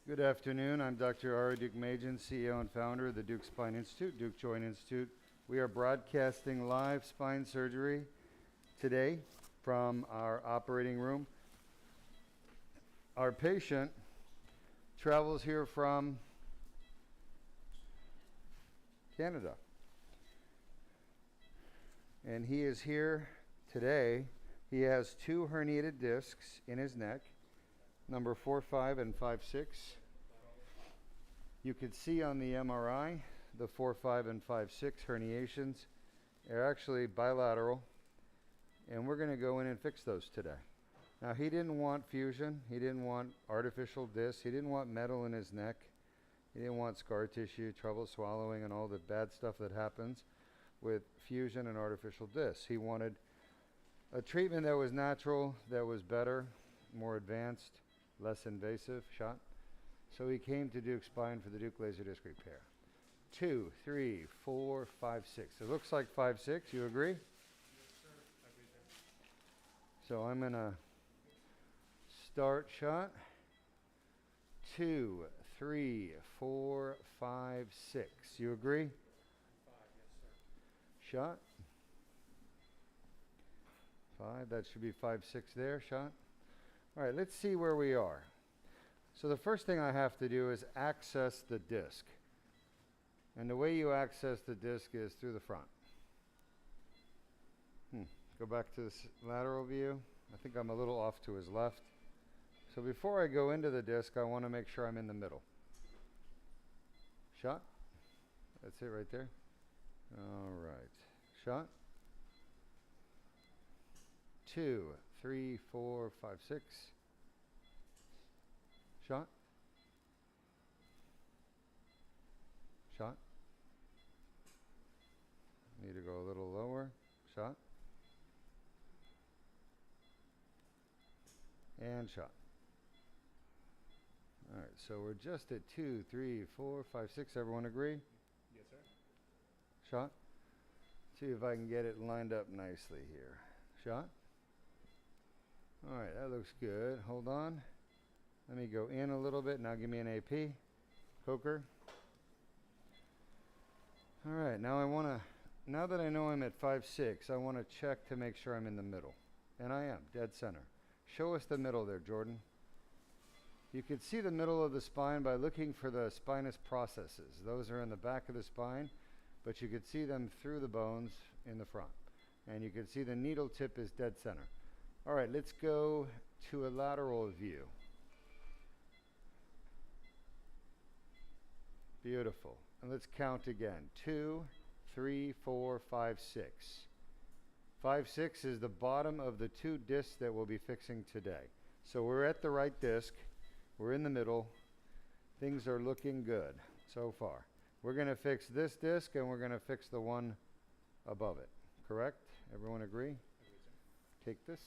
Good afternoon. I'm Dr. Ara Duke-Majan, CEO and founder of the Duke Spine Institute, Duke Joint Institute. We are broadcasting live spine surgery today from our operating room. Our patient travels here from Canada, and he is here today. He has two herniated discs in his neck, number 4-5 and 5-6. You can see on the MRI the 4-5 and 5-6 herniations are actually bilateral, and we're going to go in and fix those today. Now, he didn't want fusion, he didn't want artificial discs, he didn't want metal in his neck, he didn't want scar tissue, trouble swallowing, and all the bad stuff that happens with fusion and artificial discs. He wanted a treatment that was natural, that was better, more advanced, less invasive shot. So he came to Duke Spine for the Duke Laser Disc Repair. 2, 3, 4, 5, 6. It looks like 5-6. You agree? Yes, sir. Everything. So I'm going to start shot. 2, 3, 4, 5, 6. You agree? 5, yes, sir. Shot. 5. That should be 5-6 there. Shot. All right, let's see where we are. So the first thing I have to do is access the disc. And the way you access the disc is through the front. Go back to this lateral view. I think I'm a little off to his left. So before I go into the disc, I want to make sure I'm in the middle. Shot. That's it right there. All right. Shot. 2, 3, 4, 5, 6. Shot. Shot. Need to go a little lower. Shot. And shot. All right, so we're just at 2, 3, 4, 5, 6. Everyone agree? Yes, sir. Shot. See if I can get it lined up nicely here. Shot. All right, that looks good. Hold on. Let me go in a little bit. Now give me an AP. Poker. All right, now that I know I'm at 5-6, I want to check to make sure I'm in the middle. And I am, dead center. Show us the middle there, Jordan. You can see the middle of the spine by looking for the spinous processes. Those are in the back of the spine, but you can see them through the bones in the front. And you can see the needle tip is dead center. All right, let's go to a lateral view. Beautiful. And let's count again. 2, 3, 4, 5, 6. 5-6 is the bottom of the two discs that we'll be fixing today. So we're at the right disc. We're in the middle. Things are looking good so far. We're going to fix this disc and we're going to fix the one above it. Correct? Everyone agree? Take this.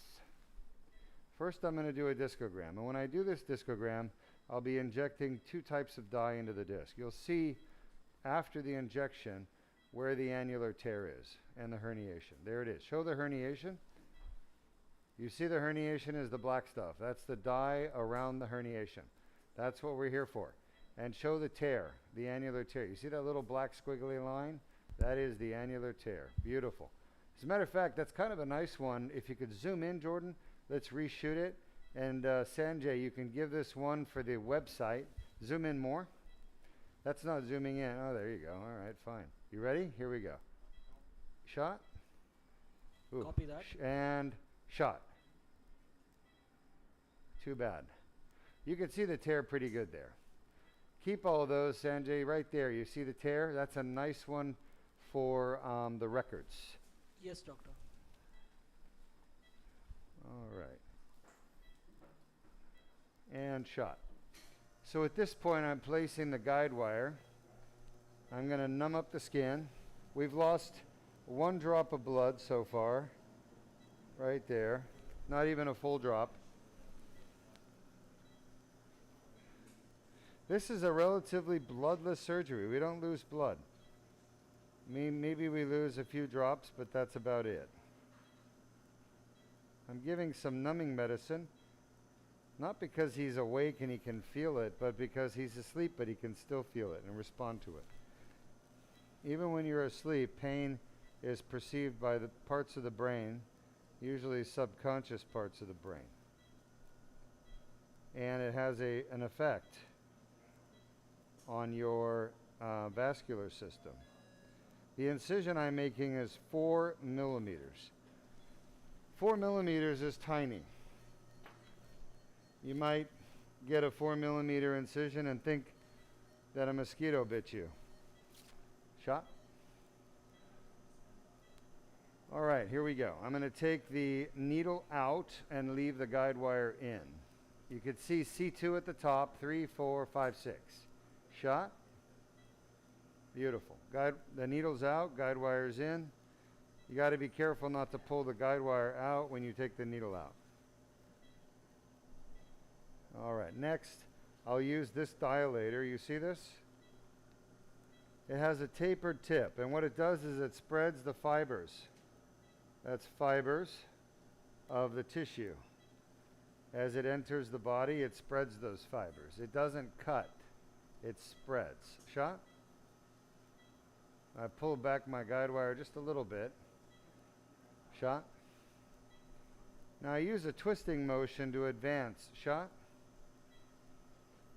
First, I'm going to do a discogram. And when I do this discogram, I'll be injecting two types of dye into the disc. You'll see after the injection where the annular tear is and the herniation. There it is. Show the herniation. You see the herniation is the black stuff. That's the dye around the herniation. That's what we're here for. And show the tear, the annular tear. You see that little black squiggly line? That is the annular tear. Beautiful. As a matter of fact, that's kind of a nice one. If you could zoom in, Jordan, let's reshoot it. And Sanjay, you can give this one for the website. Zoom in more. That's not zooming in. Oh, there you go. All right, fine. You ready? Here we go. Shot. Ooh. Copy that. And shot. Too bad. You can see the tear pretty good there. Keep all of those, Sanjay, right there. You see the tear? That's a nice one for the records. Yes, doctor. All right. And shot. So at this point, I'm placing the guide wire. I'm going to numb up the skin. We've lost 1 drop of blood so far. Right there. Not even a full drop. This is a relatively bloodless surgery. We don't lose blood. Maybe we lose a few drops, but that's about it. I'm giving some numbing medicine. Not because he's awake and he can feel it, but because he's asleep but he can still feel it and respond to it. Even when you're asleep, pain is perceived by the parts of the brain, usually subconscious parts of the brain. And it has an effect on your vascular system. The incision I'm making is 4 millimeters. 4 millimeters is tiny. You might get a 4 millimeter incision and think that a mosquito bit you. Shot? All right, here we go. I'm going to take the needle out and leave the guide wire in. You can see C2 at the top, 3, 4, 5, 6. Shot? Beautiful. The needle's out, guide wire's in. You got to be careful not to pull the guide wire out when you take the needle out. All right, next I'll use this dilator. You see this? It has a tapered tip, and what it does is it spreads the fibers. That's fibers of the tissue. As it enters the body, it spreads those fibers. It doesn't cut, it spreads. Shot? I pull back my guide wire just a little bit. Shot? Now I use a twisting motion to advance. Shot?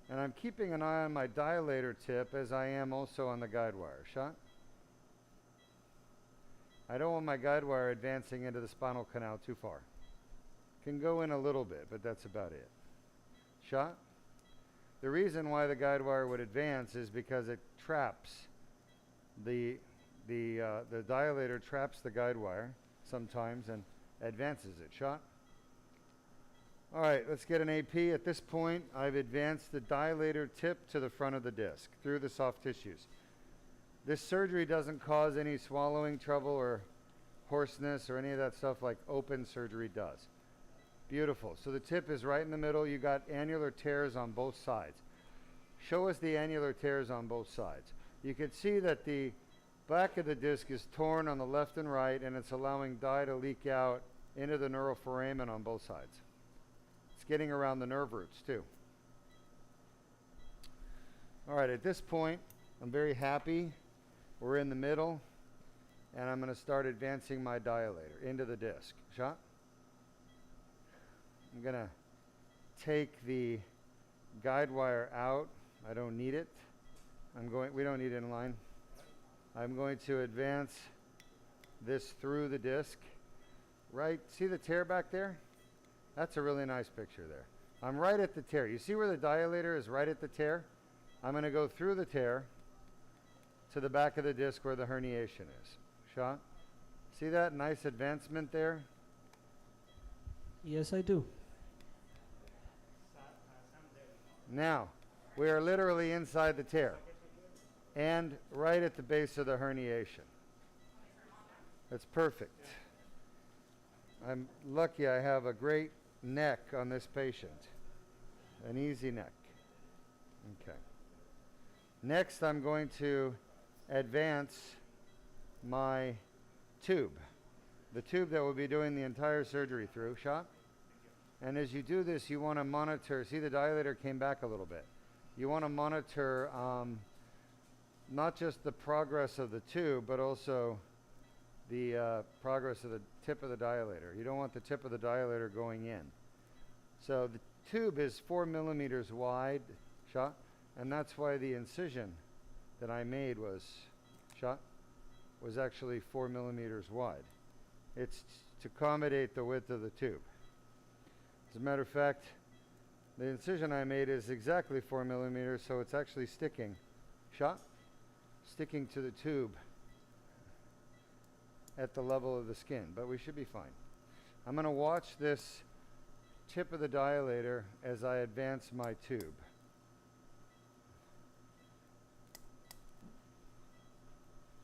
And I'm keeping an eye on my dilator tip as I am also on the guide wire. Shot? I don't want my guide wire advancing into the spinal canal too far. Can go in a little bit, but that's about it. Shot? The reason why the guide wire would advance is because it traps the dilator traps the guide wire sometimes and advances it. Shot? All right, let's get an AP. At this point, I've advanced the dilator tip to the front of the disc through the soft tissues. This surgery doesn't cause any swallowing trouble or hoarseness or any of that stuff like open surgery does. Beautiful. So the tip is right in the middle. You got annular tears on both sides. Show us the annular tears on both sides. You can see that the back of the disc is torn on the left and right, and it's allowing dye to leak out into the neuroforamen on both sides. It's getting around the nerve roots too. All right, at this point, I'm very happy. We're in the middle, and I'm going to start advancing my dilator into the disc. Shot? I'm going to take the guide wire out. I don't need it. We don't need it in line. I'm going to advance this through the disc. Right, see the tear back there? That's a really nice picture there. I'm right at the tear. You see where the dilator is right at the tear? I'm going to go through the tear to the back of the disc where the herniation is. Shot? See that nice advancement there? Yes, I do. Now, we are literally inside the tear and right at the base of the herniation. That's perfect. I'm lucky I have a great neck on this patient. An easy neck. Okay. Next, I'm going to advance my tube. The tube that we'll be doing the entire surgery through. Shot? And as you do this, you want to monitor. See, the dilator came back a little bit. You want to monitor not just the progress of the tube, but also the progress of the tip of the dilator. You don't want the tip of the dilator going in. So the tube is 4 millimeters wide, shot, and that's why the incision that I made was actually 4 millimeters wide. It's to accommodate the width of the tube. As a matter of fact, the incision I made is exactly 4 millimeters, so it's actually sticking, sticking to the tube at the level of the skin, but we should be fine. I'm going to watch this tip of the dilator as I advance my tube.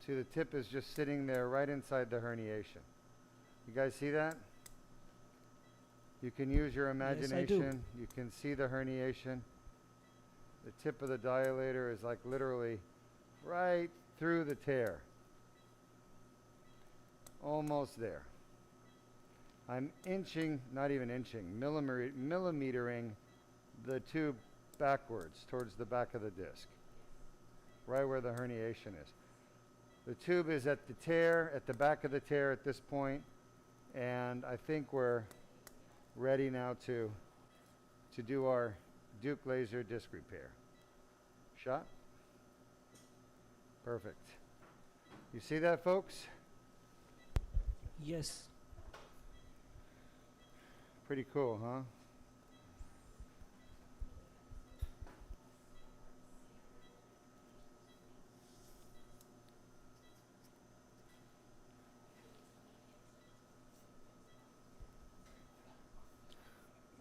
See, the tip is just sitting there right inside the herniation. You guys see that? You can use your imagination. Yes, I do. You can see the herniation. The tip of the dilator is like literally right through the tear. Almost there. I'm inching, not even inching, millimetering the tube backwards towards the back of the disc, right where the herniation is. The tube is at the tear, at the back of the tear at this point, and I think we're ready now to do our Duke laser disc repair. Shot? Perfect. You see that, folks? Yes. Pretty cool, huh?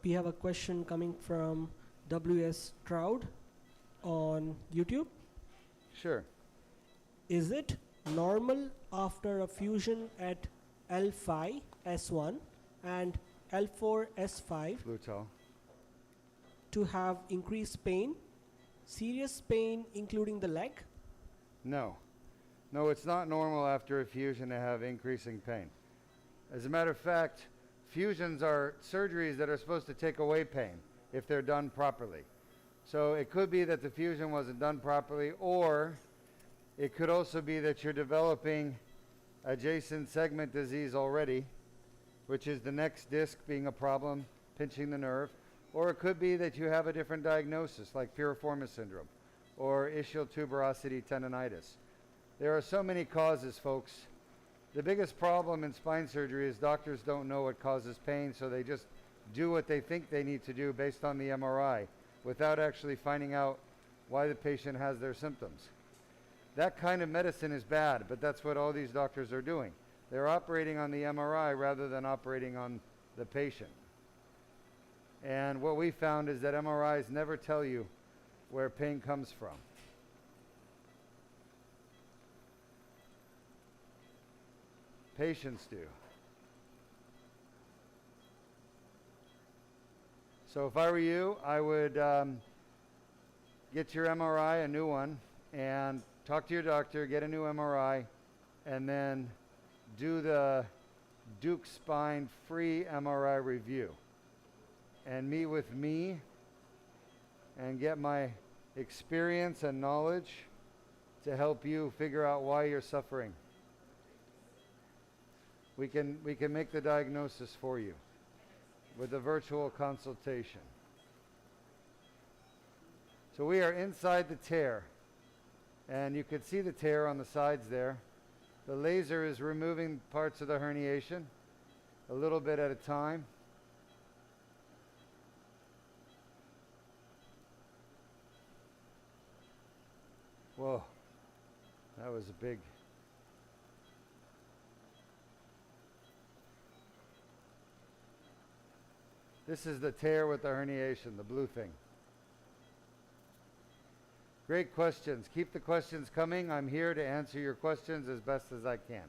We have a question coming from W.S. Stroud on YouTube. Sure. Is it normal after a fusion at L5, S1 and L4, S5 Bluetooth. to have increased pain, serious pain including the leg? No. No, it's not normal after a fusion to have increasing pain. As a matter of fact, fusions are surgeries that are supposed to take away pain if they're done properly. So it could be that the fusion wasn't done properly, or it could also be that you're developing adjacent segment disease already, which is the next disc being a problem, pinching the nerve. Or it could be that you have a different diagnosis, like piriformis syndrome or ischial tuberosity tendonitis. There are so many causes, folks. The biggest problem in spine surgery is doctors don't know what causes pain, so they just do what they think they need to do based on the MRI without actually finding out why the patient has their symptoms. That kind of medicine is bad, but that's what all these doctors are doing. They're operating on the MRI rather than operating on the patient. And what we found is that MRIs never tell you where pain comes from. Patients do. So if I were you, I would get your MRI, a new one, and talk to your doctor, get a new MRI, and then do the Duke Spine free MRI review. And meet with me and get my experience and knowledge to help you figure out why you're suffering. We can make the diagnosis for you with a virtual consultation. So we are inside the tear, and you can see the tear on the sides there. The laser is removing parts of the herniation a little bit at a time. Whoa, that was a big. This is the tear with the herniation, the blue thing. Great questions. Keep the questions coming. I'm here to answer your questions as best as I can.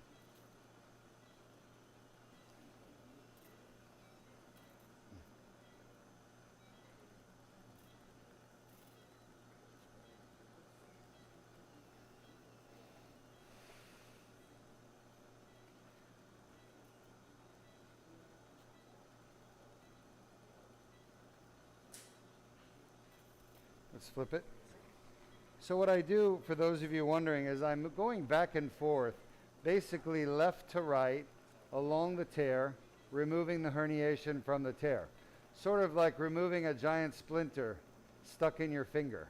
Let's flip it. So what I do, for those of you wondering, is I'm going back and forth, basically left to right, along the tear, removing the herniation from the tear. Sort of like removing a giant splinter stuck in your finger.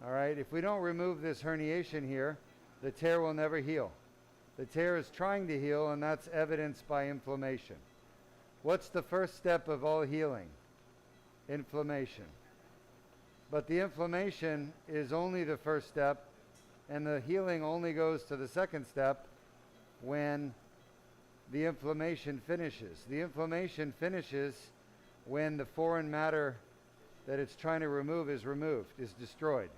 All right, if we don't remove this herniation here, the tear will never heal. The tear is trying to heal, and that's evidenced by inflammation. What's the first step of all healing? Inflammation. But the inflammation is only the first step, and the healing only goes to the second step when the inflammation finishes. The inflammation finishes when the foreign matter that it's trying to remove is removed, is destroyed.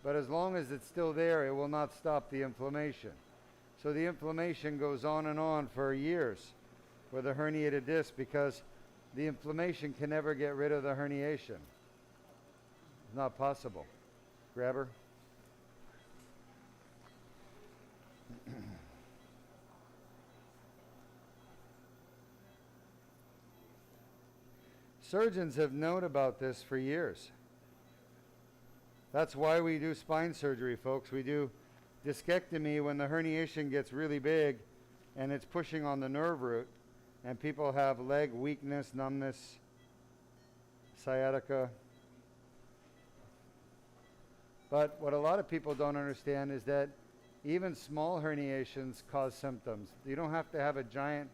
But as long as it's still there, it will not stop the inflammation. So the inflammation goes on for years with a herniated disc because the inflammation can never get rid of the herniation. Not possible. Grab her. Surgeons have known about this for years. That's why we do spine surgery, folks. We do discectomy when the herniation gets really big and it's pushing on the nerve root, and people have leg weakness, numbness, sciatica. But what a lot of people don't understand is that even small herniations cause symptoms. You don't have to have a giant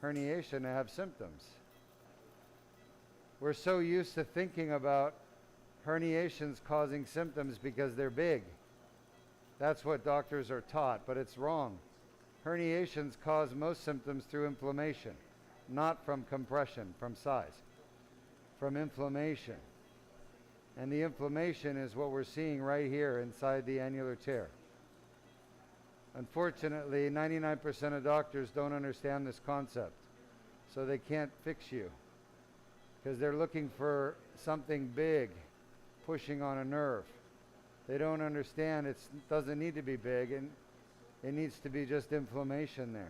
herniation to have symptoms. We're so used to thinking about herniations causing symptoms because they're big. That's what doctors are taught, but it's wrong. Herniations cause most symptoms through inflammation, not from compression, from size, from inflammation. And the inflammation is what we're seeing right here inside the annular tear. Unfortunately, 99% of doctors don't understand this concept, so they can't fix you because they're looking for something big pushing on a nerve. They don't understand it doesn't need to be big, and it needs to be just inflammation there.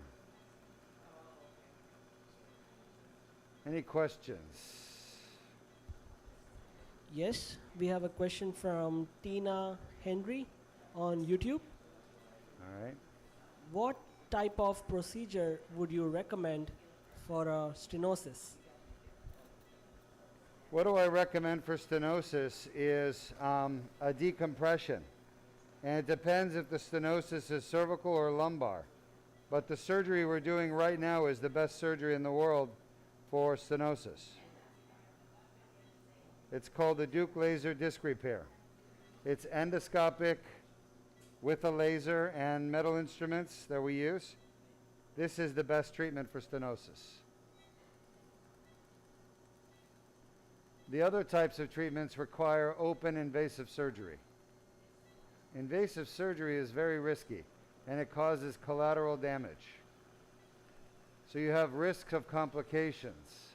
Any questions? Yes, we have a question from Tina Henry on YouTube. All right. What type of procedure would you recommend for a stenosis? What do I recommend for stenosis is a decompression. And it depends if the stenosis is cervical or lumbar. But the surgery we're doing right now is the best surgery in the world for stenosis. It's called the Duke laser disc repair. It's endoscopic with a laser and metal instruments that we use. This is the best treatment for stenosis. The other types of treatments require open invasive surgery. Invasive surgery is very risky, and it causes collateral damage. So you have risks of complications,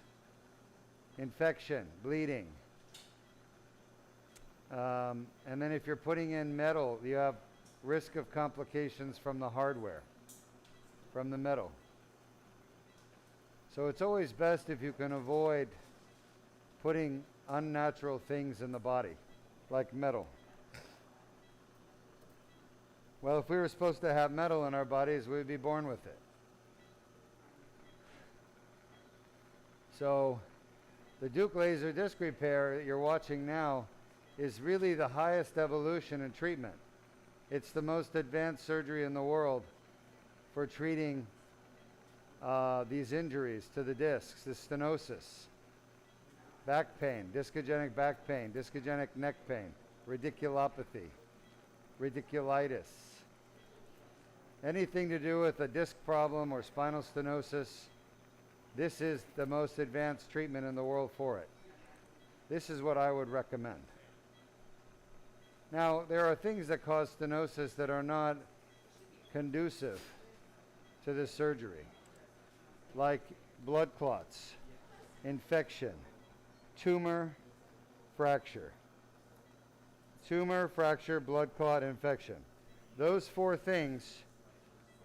infection, bleeding. And then if you're putting in metal, you have risk of complications from the hardware, from the metal. So it's always best if you can avoid putting unnatural things in the body, like metal. Well, if we were supposed to have metal in our bodies, we'd be born with it. So the Duke laser disc repair that you're watching now is really the highest evolution in treatment. It's the most advanced surgery in the world for treating these injuries to the discs, the stenosis, back pain, discogenic back pain, discogenic neck pain, radiculopathy, radiculitis. Anything to do with a disc problem or spinal stenosis, this is the most advanced treatment in the world for it. This is what I would recommend. Now, there are things that cause stenosis that are not conducive to this surgery, like blood clots, infection, tumor, fracture. Tumor, fracture, blood clot, infection. Those four things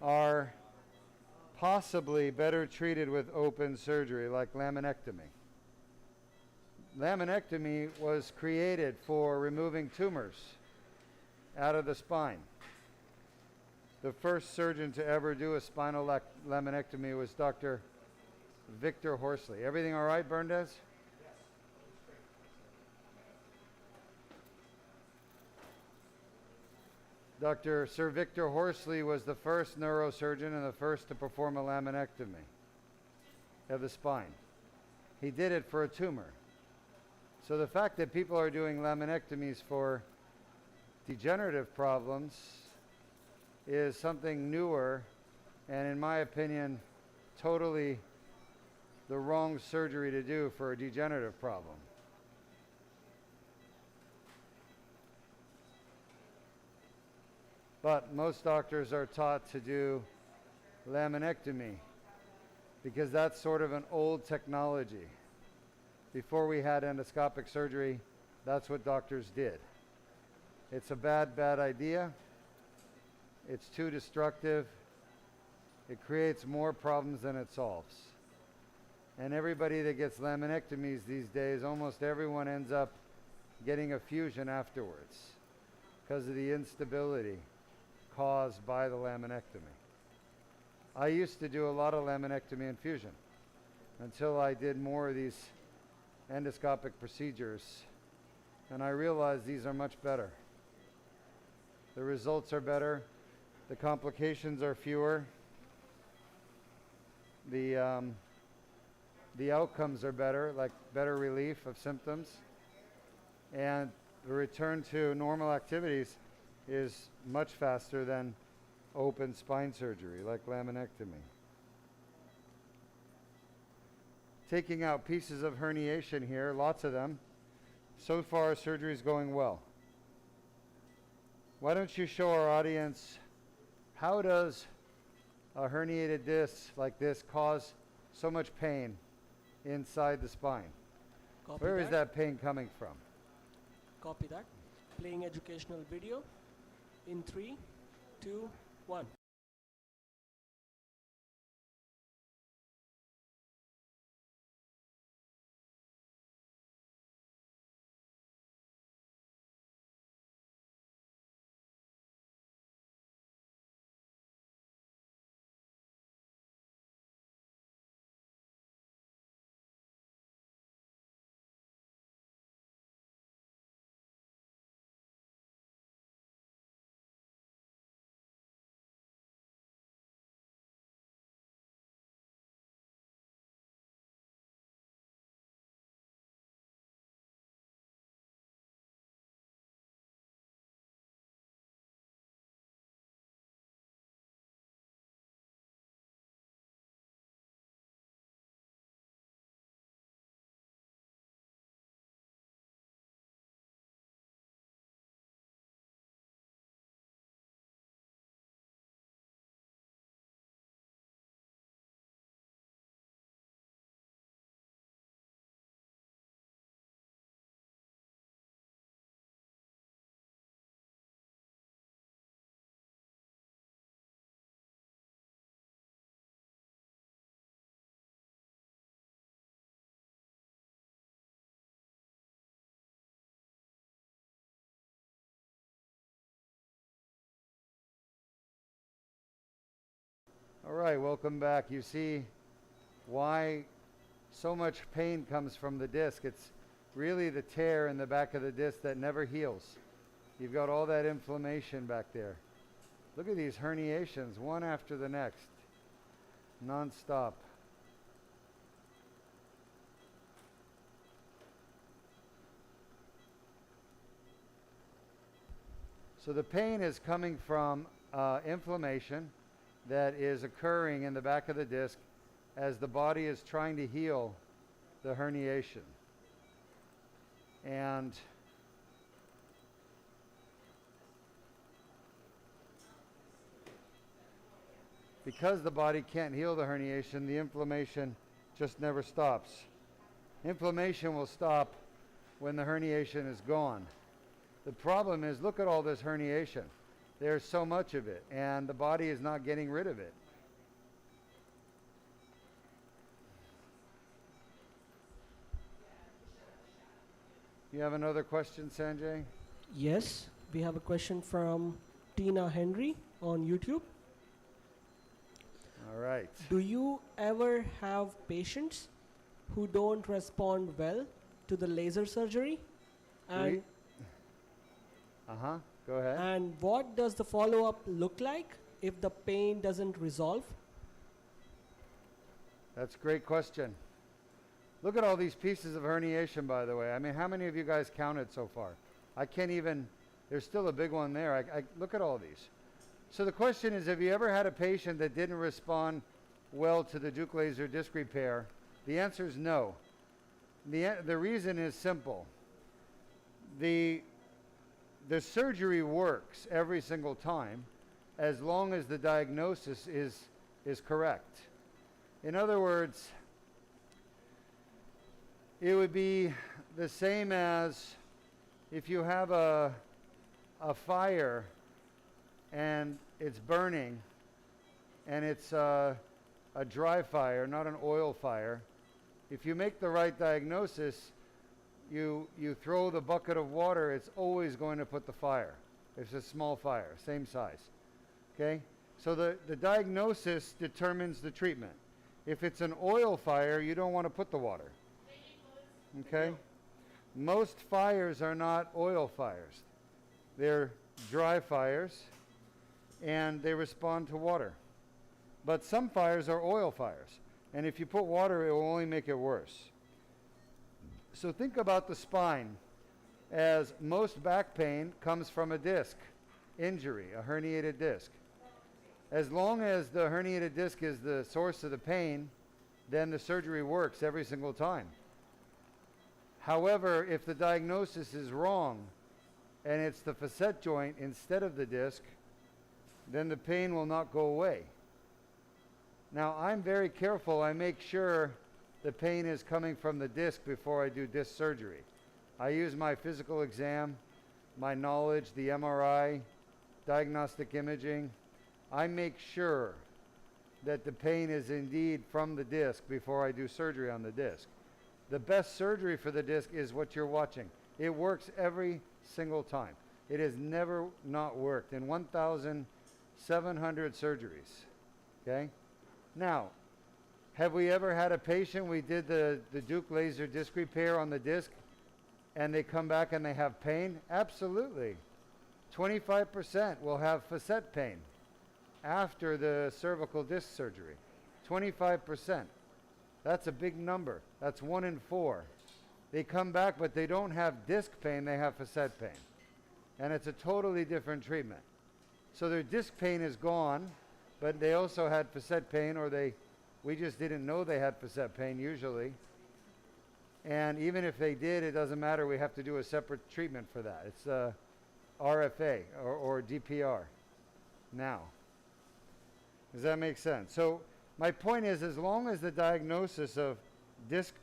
are possibly better treated with open surgery, like laminectomy. Laminectomy was created for removing tumors out of the spine. The first surgeon to ever do a spinal laminectomy was Dr. Victor Horsley. Everything all right, Berndes? Dr. Sir Victor Horsley was the first neurosurgeon and the first to perform a laminectomy of the spine. He did it for a tumor. So the fact that people are doing laminectomies for degenerative problems is something newer, and in my opinion, totally the wrong surgery to do for a degenerative problem. But most doctors are taught to do laminectomy because that's sort of an old technology. Before we had endoscopic surgery, that's what doctors did. It's a bad idea. It's too destructive. It creates more problems than it solves. And everybody that gets laminectomies these days, almost everyone ends up getting a fusion afterwards because of the instability caused by the laminectomy. I used to do a lot of laminectomy and fusion until I did more of these endoscopic procedures, and I realized these are much better. The results are better, the complications are fewer, the outcomes are better, like better relief of symptoms, and the return to normal activities is much faster than open spine surgery, like laminectomy. Taking out pieces of herniation here, lots of them. So far, surgery is going well. Why don't you show our audience, how does a herniated disc like this cause so much pain inside the spine? Copy Where that. is that pain coming from? Copy that. Playing educational video in 3, 2, 1. All right, welcome back. You see why so much pain comes from the disc. It's really the tear in the back of the disc that never heals. You've got all that inflammation back there. Look at these herniations, one after the next, non-stop. So the pain is coming from inflammation that is occurring in the back of the disc as the body is trying to heal the herniation. And because the body can't heal the herniation, the inflammation just never stops. Inflammation will stop when the herniation is gone. The problem is, look at all this herniation. There's so much of it, and the body is not getting rid of it. You have another question, Sanjay? Yes, we have a question from Tina Henry on YouTube. All right. Do you ever have patients who don't respond well to the laser surgery? And, Go ahead. and what does the follow-up look like if the pain doesn't resolve? That's a great question. Look at all these pieces of herniation, by the way. I mean, how many of you guys counted so far? I can't even, there's still a big one there. I look at all these. So the question is, have you ever had a patient that didn't respond well to the Duke laser disc repair? The answer is no. The reason is simple. The surgery works every single time as long as the diagnosis is correct. In other words, it would be the same as if you have a fire and it's burning and it's a dry fire, not an oil fire, If you make the right diagnosis, you throw the bucket of water, it's always going to put the fire. It's a small fire, same size. Okay? So the diagnosis determines the treatment. If it's an oil fire, you don't want to put the water. Okay? Most fires are not oil fires. They're dry fires, and they respond to water. But some fires are oil fires. And if you put water, it will only make it worse. So think about the spine, as most back pain comes from a disc injury, a herniated disc. As long as the herniated disc is the source of the pain, then the surgery works every single time. However, if the diagnosis is wrong and it's the facet joint instead of the disc, then the pain will not go away. Now, I'm very careful. I make sure the pain is coming from the disc before I do disc surgery. I use my physical exam, my knowledge, the MRI, diagnostic imaging. I make sure that the pain is indeed from the disc before I do surgery on the disc. The best surgery for the disc is what you're watching. It works every single time. It has never not worked in 1,700 surgeries. Okay? Now, have we ever had a patient, we did the Duke laser disc repair on the disc, and they come back and they have pain? Absolutely. 25% will have facet pain after the cervical disc surgery. 25%. That's a big number. That's 1 in 4. They come back, but they don't have disc pain, they have facet pain. And it's a totally different treatment. So their disc pain is gone, but they also had facet pain, or we just didn't know they had facet pain usually. And even if they did, it doesn't matter. We have to do a separate treatment for that. It's RFA or DPR now. Does that make sense? So my point is, as long as the diagnosis of disc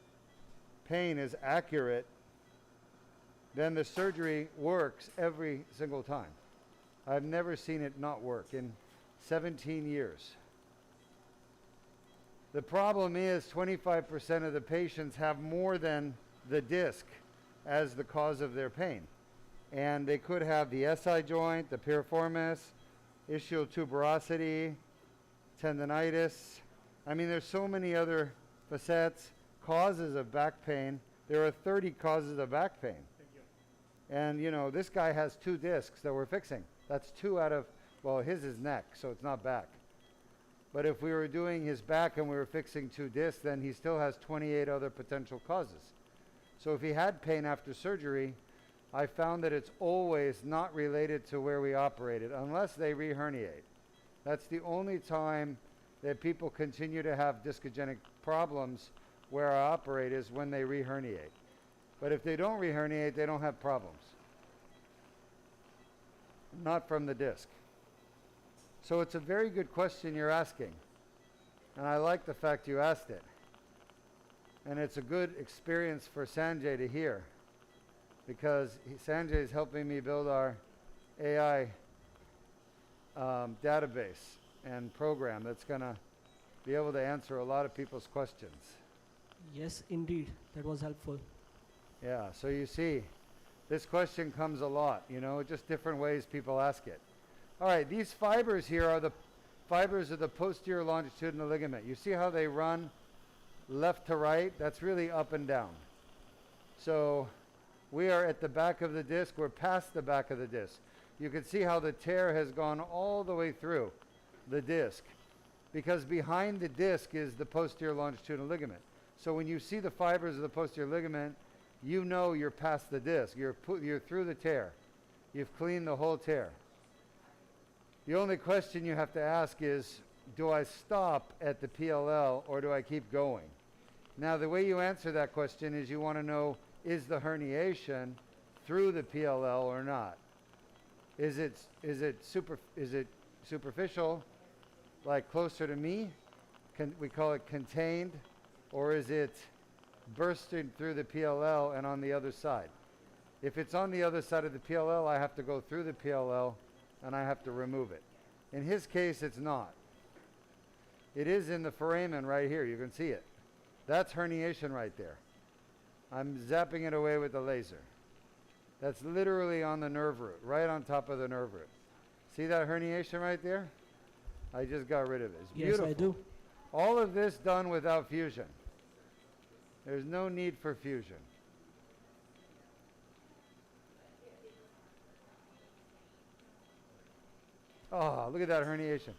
pain is accurate, then the surgery works every single time. I've never seen it not work in 17 years. The problem is 25% of the patients have more than the disc as the cause of their pain. And they could have the SI joint, the piriformis, ischial tuberosity, tendonitis. I mean, there's so many other facets, causes of back pain. There are 30 causes of back pain. And, you know, this guy has 2 discs that we're fixing. That's 2 out of, well, his is neck, so it's not back. But if we were doing his back and we were fixing 2 discs, then he still has 28 other potential causes. So if he had pain after surgery, I found that it's always not related to where we operated, unless they re-herniate. That's the only time that people continue to have discogenic problems where I operate, is when they re-herniate. But if they don't re-herniate, they don't have problems. Not from the disc. So it's a very good question you're asking. And I like the fact you asked it. And it's a good experience for Sanjay to hear, because Sanjay is helping me build our AI database and program that's going to be able to answer a lot of people's questions. Yes, indeed. That was helpful. Yeah, so you see, this question comes a lot, you know, just different ways people ask it. All right, these fibers here are the fibers of the posterior longitudinal ligament. You see how they run left to right? That's really up and down. So we are at the back of the disc. We're past the back of the disc. You can see how the tear has gone all the way through the disc, because behind the disc is the posterior longitudinal ligament. So when you see the fibers of the posterior ligament, you know you're past the disc. You're through the tear. You've cleaned the whole tear. The only question you have to ask is, do I stop at the PLL or do I keep going? Now, the way you answer that question is you want to know, is the herniation through the PLL or not? Is it superficial, like closer to me? We call it contained, or is it bursting through the PLL and on the other side? If it's on the other side of the PLL, I have to go through the PLL and I have to remove it. In his case, it's not. It is in the foramen right here. You can see it. That's herniation right there. I'm zapping it away with the laser. That's literally on the nerve root, right on top of the nerve root. See that herniation right there? I just got rid of it. It's beautiful. Yes, I do. All of this done without fusion. There's no need for fusion. Oh, look at that herniation.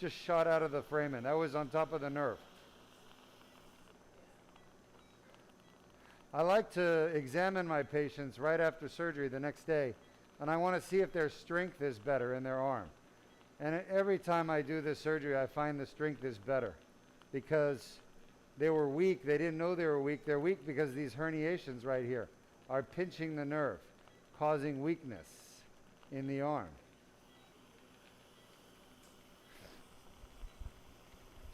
Just shot out of the foramen. That was on top of the nerve. I like to examine my patients right after surgery the next day, and I want to see if their strength is better in their arm. And every time I do this surgery, I find the strength is better because they were weak. They didn't know they were weak. They're weak because these herniations right here are pinching the nerve, causing weakness in the arm.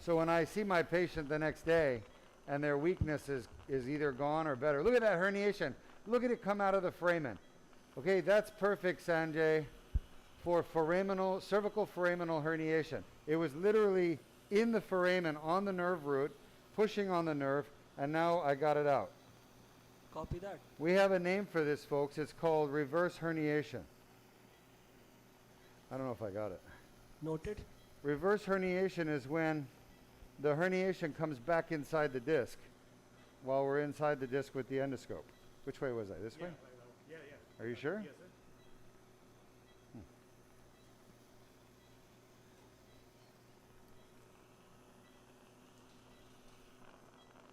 So when I see my patient the next day and their weakness is either gone or better. Look at that herniation. Look at it come out of the foramen. Okay, that's perfect, Sanjay, for cervical foraminal herniation. It was literally in the foramen on the nerve root, pushing on the nerve, and now I got it out. Copy that. We have a name for this, folks. It's called reverse herniation. I don't know if I got it. Noted. Reverse herniation is when the herniation comes back inside the disc while we're inside the disc with the endoscope. Which way was I? This way? Yeah. Are you sure? Yes, sir.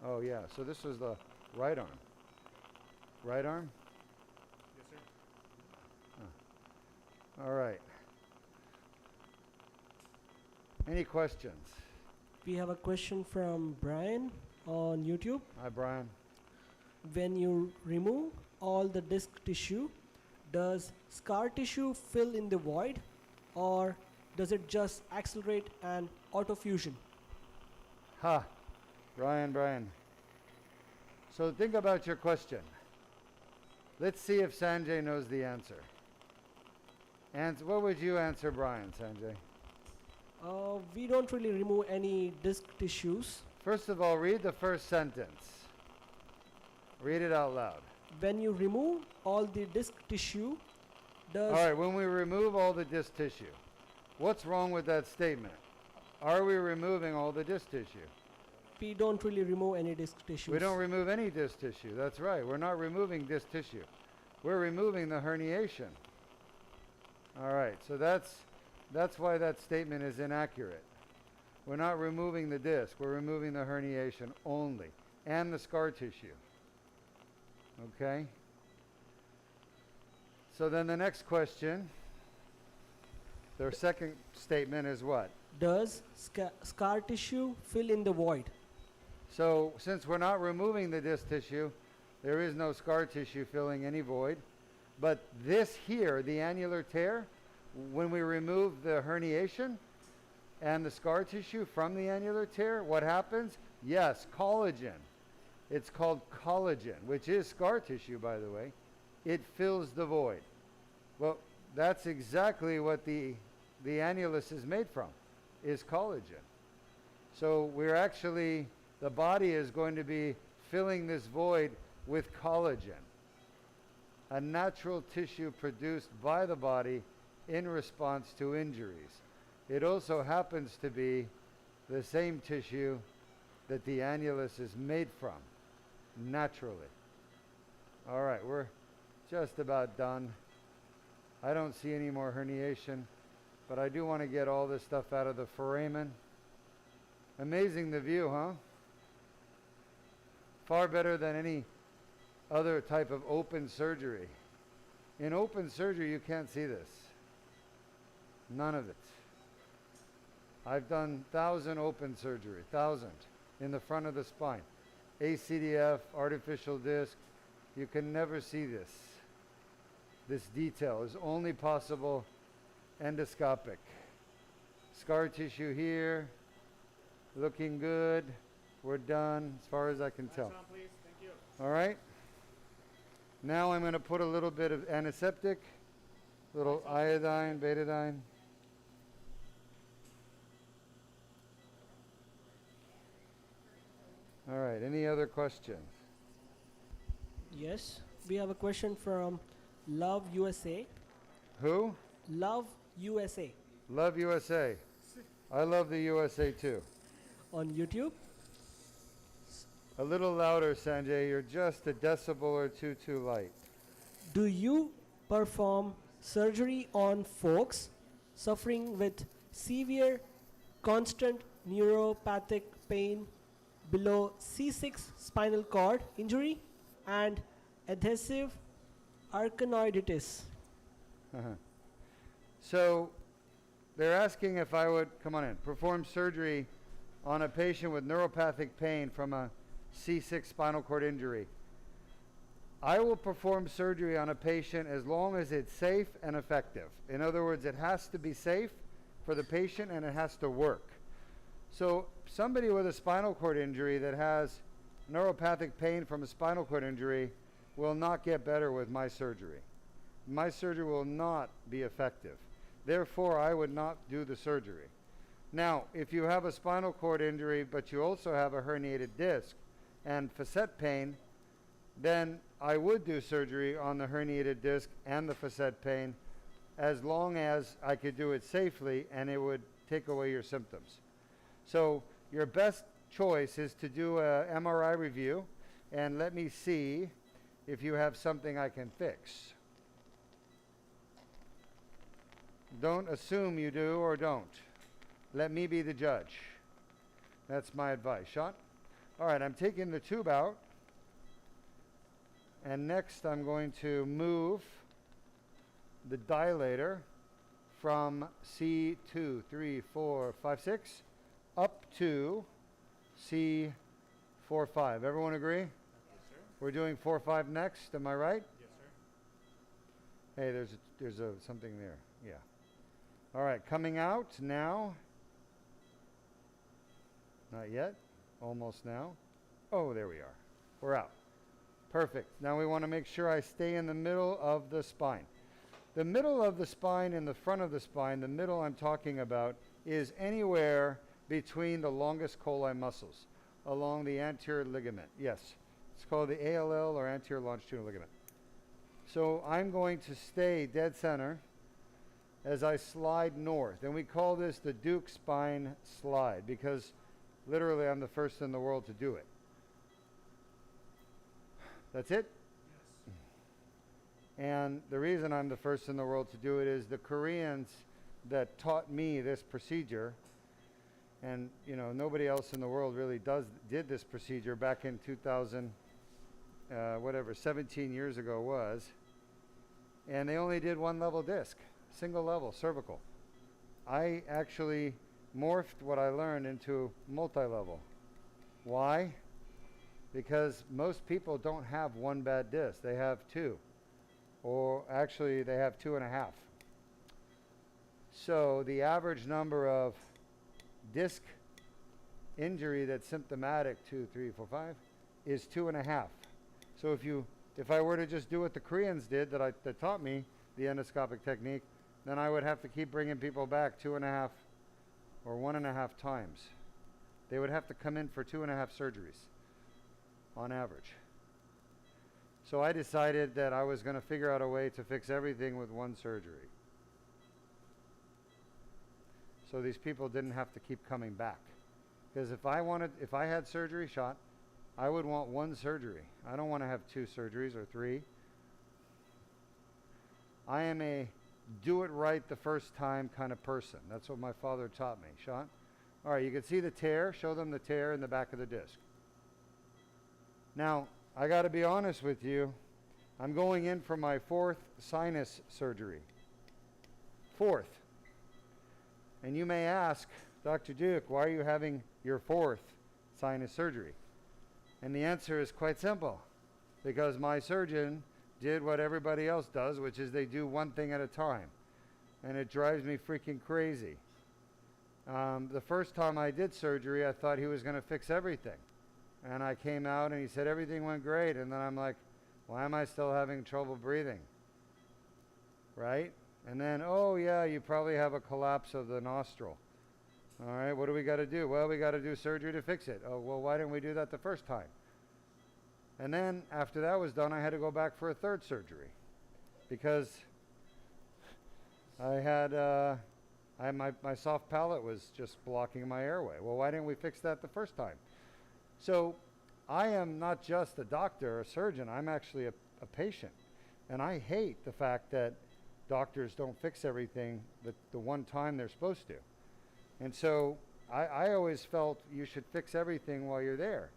Oh, yeah. So this was the right arm. Right arm? Yes, sir. All right. Any questions? We have a question from Brian on YouTube. Hi, Brian. When you remove all the disc tissue, does scar tissue fill in the void, or does it just accelerate and autofusion? Ha! Brian. So think about your question. Let's see if Sanjay knows the answer. What would you answer, Brian, Sanjay? We don't really remove any disc tissues. First of all, read the first sentence. Read it out loud. When you remove all the disc tissue, does... All right, when we remove all the disc tissue, what's wrong with that statement? Are we removing all the disc tissue? We don't really remove any disc tissues. We don't remove any disc tissue. That's right. We're not removing disc tissue. We're removing the herniation. All right, so that's why that statement is inaccurate. We're not removing the disc. We're removing the herniation only and the scar tissue. Okay? So then the next question, their second statement is what? Does scar tissue fill in the void? So since we're not removing the disc tissue, there is no scar tissue filling any void. But this here, the annular tear, when we remove the herniation and the scar tissue from the annular tear, what happens? Yes, collagen. It's called collagen, which is scar tissue, by the way. It fills the void. Well, that's exactly what the annulus is made from, is collagen. So we're actually, the body is going to be filling this void with collagen, a natural tissue produced by the body in response to injuries. It also happens to be the same tissue that the annulus is made from, naturally. All right, we're just about done. I don't see any more herniation, but I do want to get all this stuff out of the foramen. Amazing the view, huh? Far better than any other type of open surgery. In open surgery, you can't see this. None of it. I've done 1,000 open surgery, 1,000 in the front of the spine. ACDF, artificial disc, you can never see this. This detail is only possible endoscopic. Scar tissue here, looking good. We're done as far as I can tell. Next one, please. Thank you. All right. Now I'm going to put a little bit of antiseptic, little iodine, betadine. All right, any other questions? Yes, we have a question from Love USA. Who? Love USA Love USA. I love the USA too. on YouTube. A little louder, Sanjay. You're just a decibel or two too light. Do you perform surgery on folks suffering with severe constant neuropathic pain below C6 spinal cord injury and adhesive arachnoiditis? So they're asking if I would, come on in, perform surgery on a patient with neuropathic pain from a C6 spinal cord injury. I will perform surgery on a patient as long as it's safe and effective. In other words, it has to be safe for the patient and it has to work. So somebody with a spinal cord injury that has neuropathic pain from a spinal cord injury will not get better with my surgery. My surgery will not be effective. Therefore, I would not do the surgery. Now, if you have a spinal cord injury, but you also have a herniated disc and facet pain, then I would do surgery on the herniated disc and the facet pain as long as I could do it safely and it would take away your symptoms. So your best choice is to do a MRI review and let me see if you have something I can fix. Don't assume you do or don't. Let me be the judge. That's my advice. Sean? All right, I'm taking the tube out. And next I'm going to move the dilator from C2, 3, 4, 5, 6 up to C4, 5. Everyone agree? Yes, sir. We're doing 4, 5 next. Am I right? Yes, sir. Hey, there's something there. Yeah. All right, coming out now. Not yet. Almost now. Oh, there we are. We're out. Perfect. Now we want to make sure I stay in the middle of the spine. The middle of the spine and the front of the spine, the middle I'm talking about, is anywhere between the longest colli muscles along the anterior ligament. Yes, it's called the ALL or anterior longitudinal ligament. So I'm going to stay dead center as I slide north. And we call this the Duke spine slide because literally I'm the first in the world to do it. That's it? Yes. And the reason I'm the first in the world to do it is the Koreans that taught me this procedure, and you know nobody else in the world really did this procedure back in 2000, 17 years ago was, and they only did one level disc, single level, cervical. I actually morphed what I learned into multi-level. Why? Because most people don't have one bad disc, they have two. Or actually they have 2.5. So the average number of disc injury that's symptomatic, 2, 3, 4, 5, is 2.5. So if I were to just do what the Koreans did that taught me the endoscopic technique, then I would have to keep bringing people back 2.5 or 1.5 times. They would have to come in for 2.5 surgeries on average. So I decided that I was going to figure out a way to fix everything with one surgery. So these people didn't have to keep coming back. Because if I had surgery shot, I would want one surgery. I don't want to have 2 surgeries or 3. I am a do it right the first time kind of person. That's what my father taught me. Sean? All right, you can see the tear. Show them the tear in the back of the disc. Now, I got to be honest with you. I'm going in for my 4th sinus surgery. 4th. And you may ask, Dr. Duke, why are you having your 4th sinus surgery? And the answer is quite simple. Because my surgeon did what everybody else does, which is they do one thing at a time. And it drives me freaking crazy. The first time I did surgery, I thought he was going to fix everything. And I came out and he said everything went great. And then I'm like, why am I still having trouble breathing? Right? And then, oh yeah, you probably have a collapse of the nostril. All right, what do we got to do? Well, we got to do surgery to fix it. Oh, well, why didn't we do that the first time? And then after that was done, I had to go back for a third surgery because my soft palate was just blocking my airway. Well, why didn't we fix that the first time? So I am not just a doctor or a surgeon, I'm actually a patient. And I hate the fact that doctors don't fix everything the one time they're supposed to. And so I always felt you should fix everything while you're there.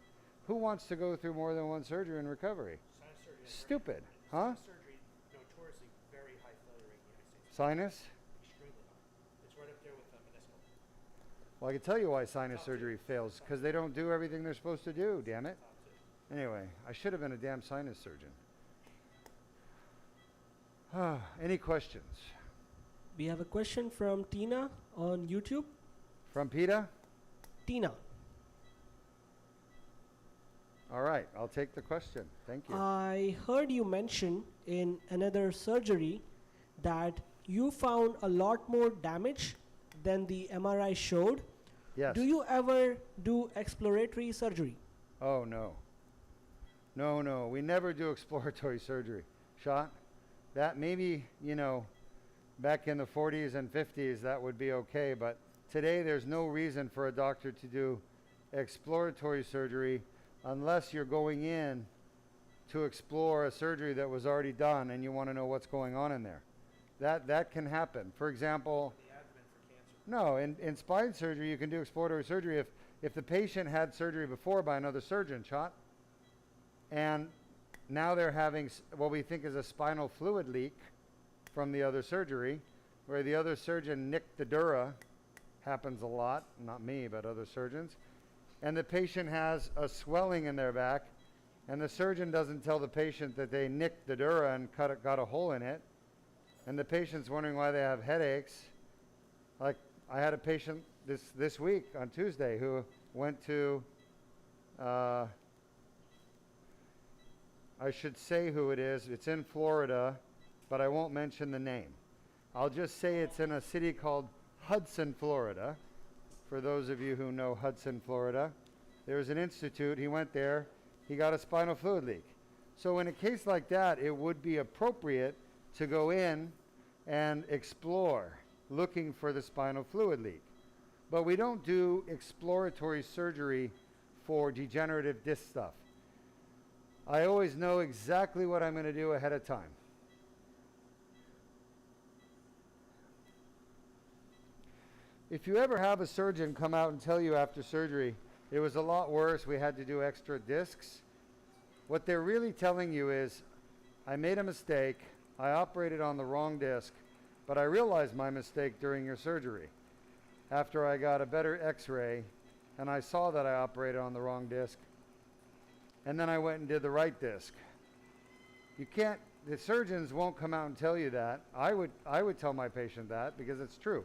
Who wants to go through more than one surgery and recovery? Sinus surgery. Stupid, huh? Sinus surgery, notoriously very high failure rate in the United States. Sinus? Extremely high. It's right up there with meniscal. Well, I can tell you why sinus surgery fails, because they don't do everything they're supposed to do, damn it. Top two. Anyway, I should have been a damn sinus surgeon. Any questions? We have a question from Tina on YouTube. From PETA? Tina, All right, I'll take the question. Thank you. I heard you mention in another surgery that you found a lot more damage than the MRI showed. Yes. Do you ever do exploratory surgery? Oh, no. No, we never do exploratory surgery. Shot? That maybe, back in the 40s and 50s, that would be okay, but today there's no reason for a doctor to do exploratory surgery unless you're going in to explore a surgery that was already done and you want to know what's going on in there. That can happen. For example, The abdomen for cancer. no, in spine surgery you can do exploratory surgery if the patient had surgery before by another surgeon, shot, and now they're having what we think is a spinal fluid leak from the other surgery, where the other surgeon nicked the dura. Happens a lot, not me, but other surgeons. And the patient has a swelling in their back, and the surgeon doesn't tell the patient that they nicked the dura and got a hole in it. And the patient's wondering why they have headaches. Like, I had a patient this week on Tuesday who went to, I should say who it is. It's in Florida, but I won't mention the name. I'll just say it's in a city called Hudson, Florida. For those of you who know Hudson, Florida, there's an institute. He went there. He got a spinal fluid leak. So in a case like that, it would be appropriate to go in and explore, looking for the spinal fluid leak. But we don't do exploratory surgery for degenerative disc stuff. I always know exactly what I'm going to do ahead of time. If you ever have a surgeon come out and tell you after surgery, it was a lot worse, we had to do extra discs, what they're really telling you is, I made a mistake, I operated on the wrong disc, but I realized my mistake during your surgery. After I got a better x-ray, and I saw that I operated on the wrong disc, and then I went and did the right disc. The surgeons won't come out and tell you that. I would tell my patient that because it's true.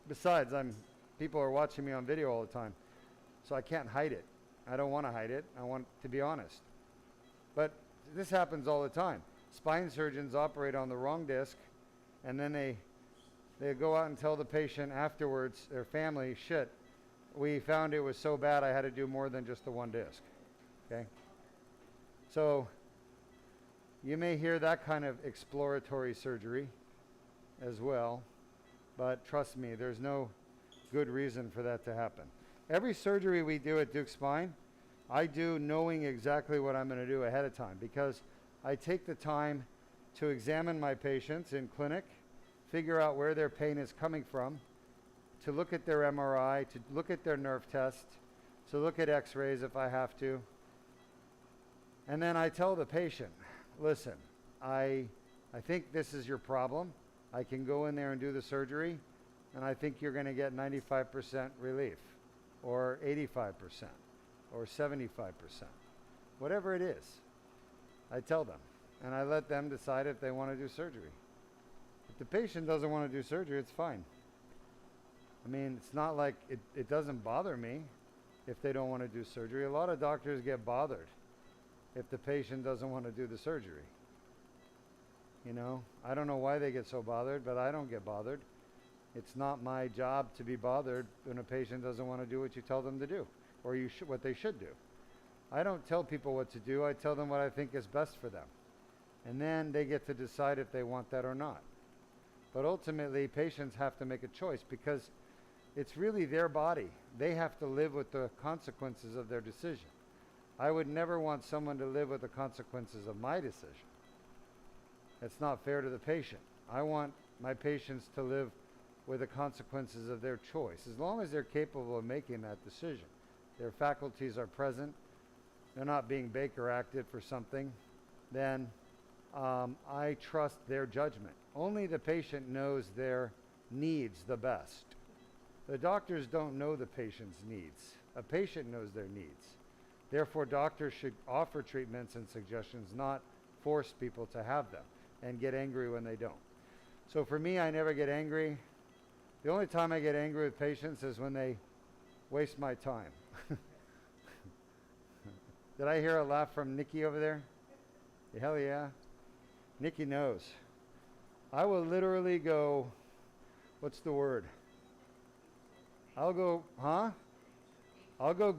Besides, people are watching me on video all the time, so I can't hide it. I don't want to hide it. I want to be honest. But this happens all the time. Spine surgeons operate on the wrong disc, and then they go out and tell the patient afterwards, their family, shit, we found it was so bad I had to do more than just the one disc. Okay? So you may hear that kind of exploratory surgery as well. But trust me, there's no good reason for that to happen. Every surgery we do at Duke Spine, I do knowing exactly what I'm going to do ahead of time because I take the time to examine my patients in clinic, figure out where their pain is coming from, to look at their MRI, to look at their nerve test, to look at x-rays if I have to. And then I tell the patient, listen, I think this is your problem. I can go in there and do the surgery, and I think you're going to get 95% relief, or 85%, or 75%, whatever it is. I tell them, and I let them decide if they want to do surgery. If the patient doesn't want to do surgery, it's fine. I mean, it's not like it doesn't bother me if they don't want to do surgery. A lot of doctors get bothered if the patient doesn't want to do the surgery. I don't know why they get so bothered, but I don't get bothered. It's not my job to be bothered when a patient doesn't want to do what you tell them to do, or what they should do. I don't tell people what to do. I tell them what I think is best for them. And then they get to decide if they want that or not. But ultimately, patients have to make a choice because it's really their body. They have to live with the consequences of their decision. I would never want someone to live with the consequences of my decision. That's not fair to the patient. I want my patients to live with the consequences of their choice, as long as they're capable of making that decision. Their faculties are present, they're not being Baker acted for something, then I trust their judgment. Only the patient knows their needs the best. The doctors don't know the patient's needs. A patient knows their needs. Therefore, doctors should offer treatments and suggestions, not force people to have them and get angry when they don't. So for me, I never get angry. The only time I get angry with patients is when they waste my time. Did I hear a laugh from Nikki over there? Hell yeah. Nikki knows. I will literally go, what's the word? I'll go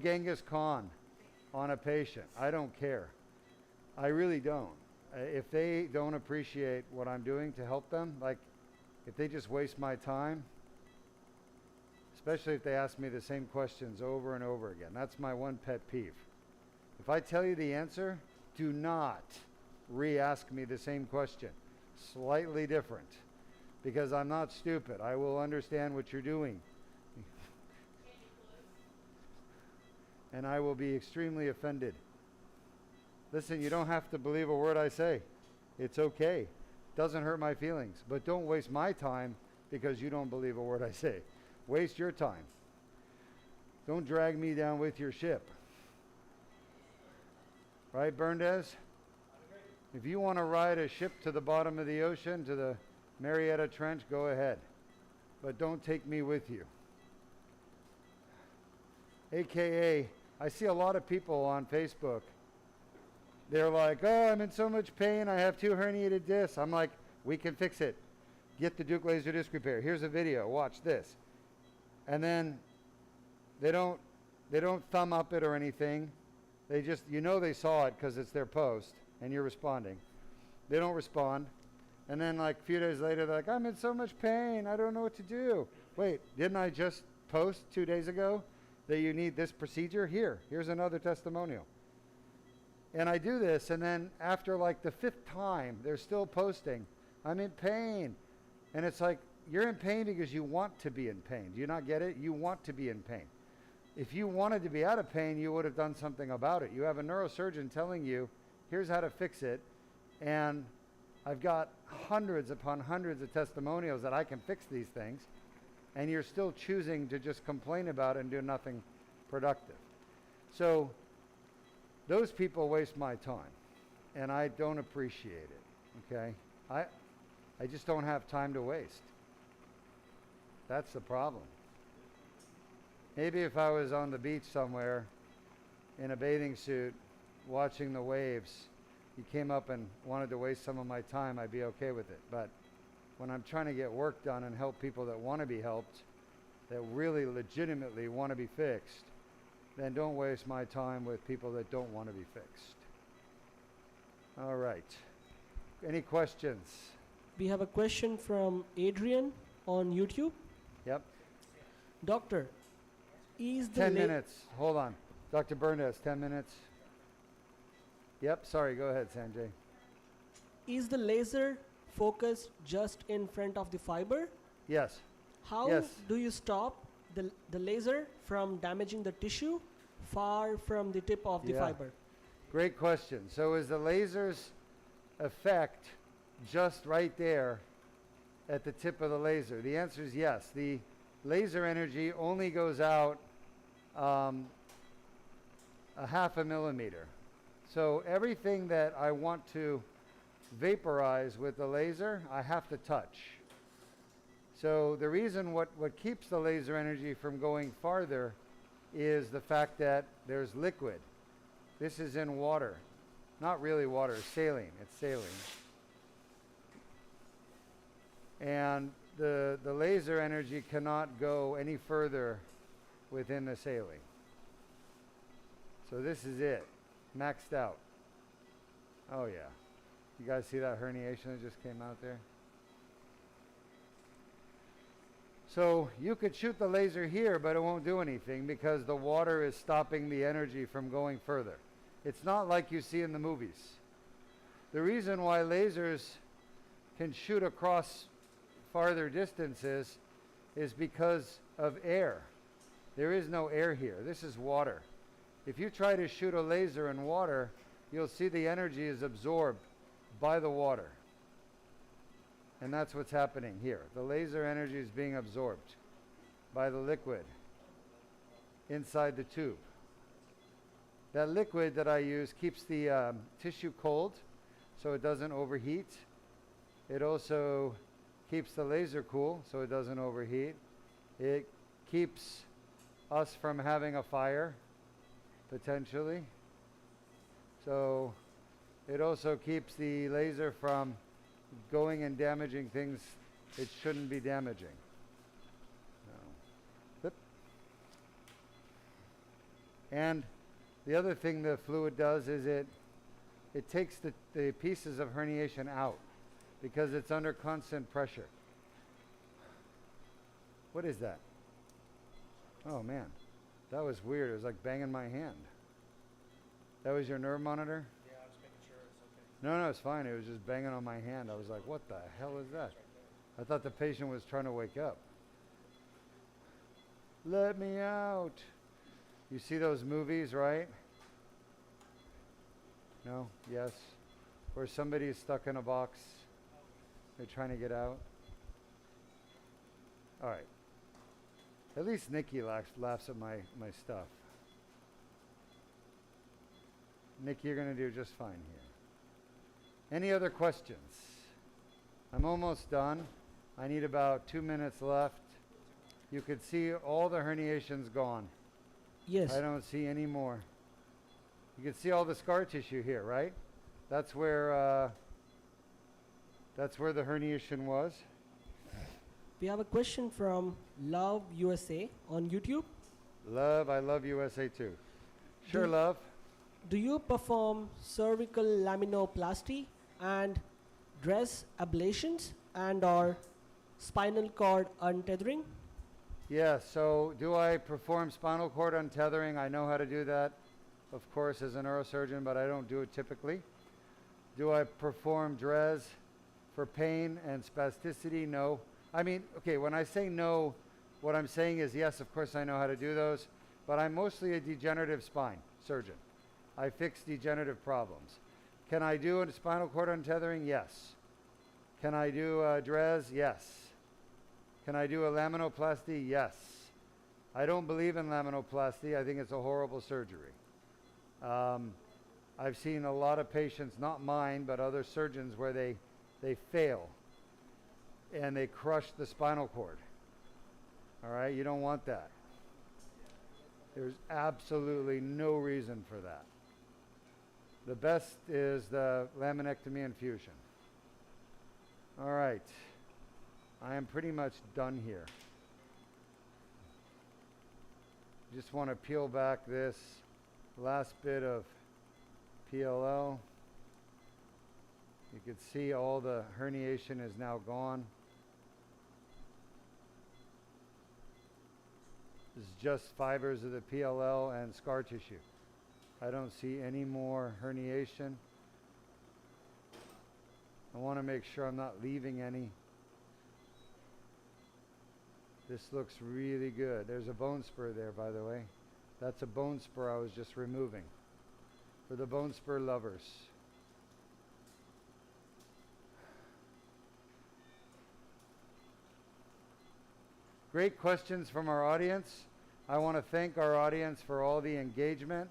Genghis Khan on a patient. I don't care. I really don't. If they don't appreciate what I'm doing to help them, like if they just waste my time, especially if they ask me the same questions over and over again. That's my one pet peeve. If I tell you the answer, do not re-ask me the same question. Slightly different. Because I'm not stupid. I will understand what you're doing. And I will be extremely offended. Listen, you don't have to believe a word I say. It's okay. Doesn't hurt my feelings. But don't waste my time because you don't believe a word I say. Waste your time. Don't drag me down with your ship. Right, Berndes? If you want to ride a ship to the bottom of the ocean, to the Marietta Trench, go ahead. But don't take me with you. AKA, I see a lot of people on Facebook. They're like, oh, I'm in so much pain. I have 2 herniated discs. I'm like, we can fix it. Get the Duke laser disc repair. Here's a video. Watch this. And then they don't thumb up it or anything. They just, they saw it because it's their post and you're responding. They don't respond. And then like a few days later, they're like, I'm in so much pain. I don't know what to do. Wait, didn't I just post 2 days ago that you need this procedure? Here's another testimonial. And I do this, and then after like the 5th time, they're still posting, I'm in pain. And it's like, you're in pain because you want to be in pain. Do you not get it? You want to be in pain. If you wanted to be out of pain, you would have done something about it. You have a neurosurgeon telling you, here's how to fix it. And I've got hundreds upon hundreds of testimonials that I can fix these things. And you're still choosing to just complain about it and do nothing productive. So those people waste my time. And I don't appreciate it, okay? I just don't have time to waste. That's the problem. Maybe if I was on the beach somewhere in a bathing suit watching the waves, you came up and wanted to waste some of my time, I'd be okay with it. But when I'm trying to get work done and help people that want to be helped, that really legitimately want to be fixed, then don't waste my time with people that don't want to be fixed. All right. Any questions? We have a question from Adrian on YouTube. Yep. Doctor, is the 10 minutes. Hold on. Dr. Berndes, 10 minutes. Yep, sorry, go ahead, Sanjay. Is the laser focused just in front of the fiber? Yes. How Yes. do you stop the laser from damaging the tissue far from the tip of the Yeah. fiber? Great question. So is the laser's effect just right there at the tip of the laser? The answer is yes. The laser energy only goes out a 0.5 millimeter. So everything that I want to vaporize with the laser, I have to touch. So the reason what keeps the laser energy from going farther is the fact that there's liquid. This is in water. Not really water, saline. It's saline. And the laser energy cannot go any further within the saline. So this is it, maxed out. Oh yeah. You guys see that herniation that just came out there? So you could shoot the laser here, but it won't do anything because the water is stopping the energy from going further. It's not like you see in the movies. The reason why lasers can shoot across farther distances is because of air. There is no air here. This is water. If you try to shoot a laser in water, you'll see the energy is absorbed by the water. And that's what's happening here. The laser energy is being absorbed by the liquid inside the tube. That liquid that I use keeps the tissue cold so it doesn't overheat. It also keeps the laser cool so it doesn't overheat. It keeps us from having a fire, potentially. So it also keeps the laser from going and damaging things it shouldn't be damaging. No. And the other thing the fluid does is it takes the pieces of herniation out because it's under constant pressure. What is that? Oh man, that was weird. It was like banging my hand. That was your nerve monitor? Yeah, I was making sure it's okay. No, it's fine. It was just banging on my hand. I was like, what the hell is that? I thought the patient was trying to wake up. Let me out. You see those movies, right? No? Yes? Where somebody is stuck in a box. They're trying to get out. All right. At least Nikki laughs at my stuff. Nikki, you're going to do just fine here. Any other questions? I'm almost done. I need about 2 minutes left. You could see all the herniations gone. Yes. I don't see any more. You can see all the scar tissue here, right? That's where the herniation was. We have a question from Love USA on YouTube. Love, I love USA too. Sure, Do- love. Do you perform cervical laminoplasty and dress ablations and or spinal cord untethering? Yeah, so do I perform spinal cord untethering? I know how to do that, of course, as a neurosurgeon, but I don't do it typically. Do I perform DRES for pain and spasticity? No. I mean, okay, when I say no, what I'm saying is yes, of course I know how to do those, but I'm mostly a degenerative spine surgeon. I fix degenerative problems. Can I do a spinal cord untethering? Yes. Can I do DRES? Yes. Can I do a laminoplasty? Yes. I don't believe in laminoplasty. I think it's a horrible surgery. I've seen a lot of patients, not mine, but other surgeons, where they fail and they crush the spinal cord. All right, you don't want that. There's absolutely no reason for that. The best is the laminectomy and fusion. All right. I am pretty much done here. Just want to peel back this last bit of PLL. You can see all the herniation is now gone. This is just fibers of the PLL and scar tissue. I don't see any more herniation. I want to make sure I'm not leaving any. This looks really good. There's a bone spur there, by the way. That's a bone spur I was just removing for the bone spur lovers. Great questions from our audience. I want to thank our audience for all the engagement.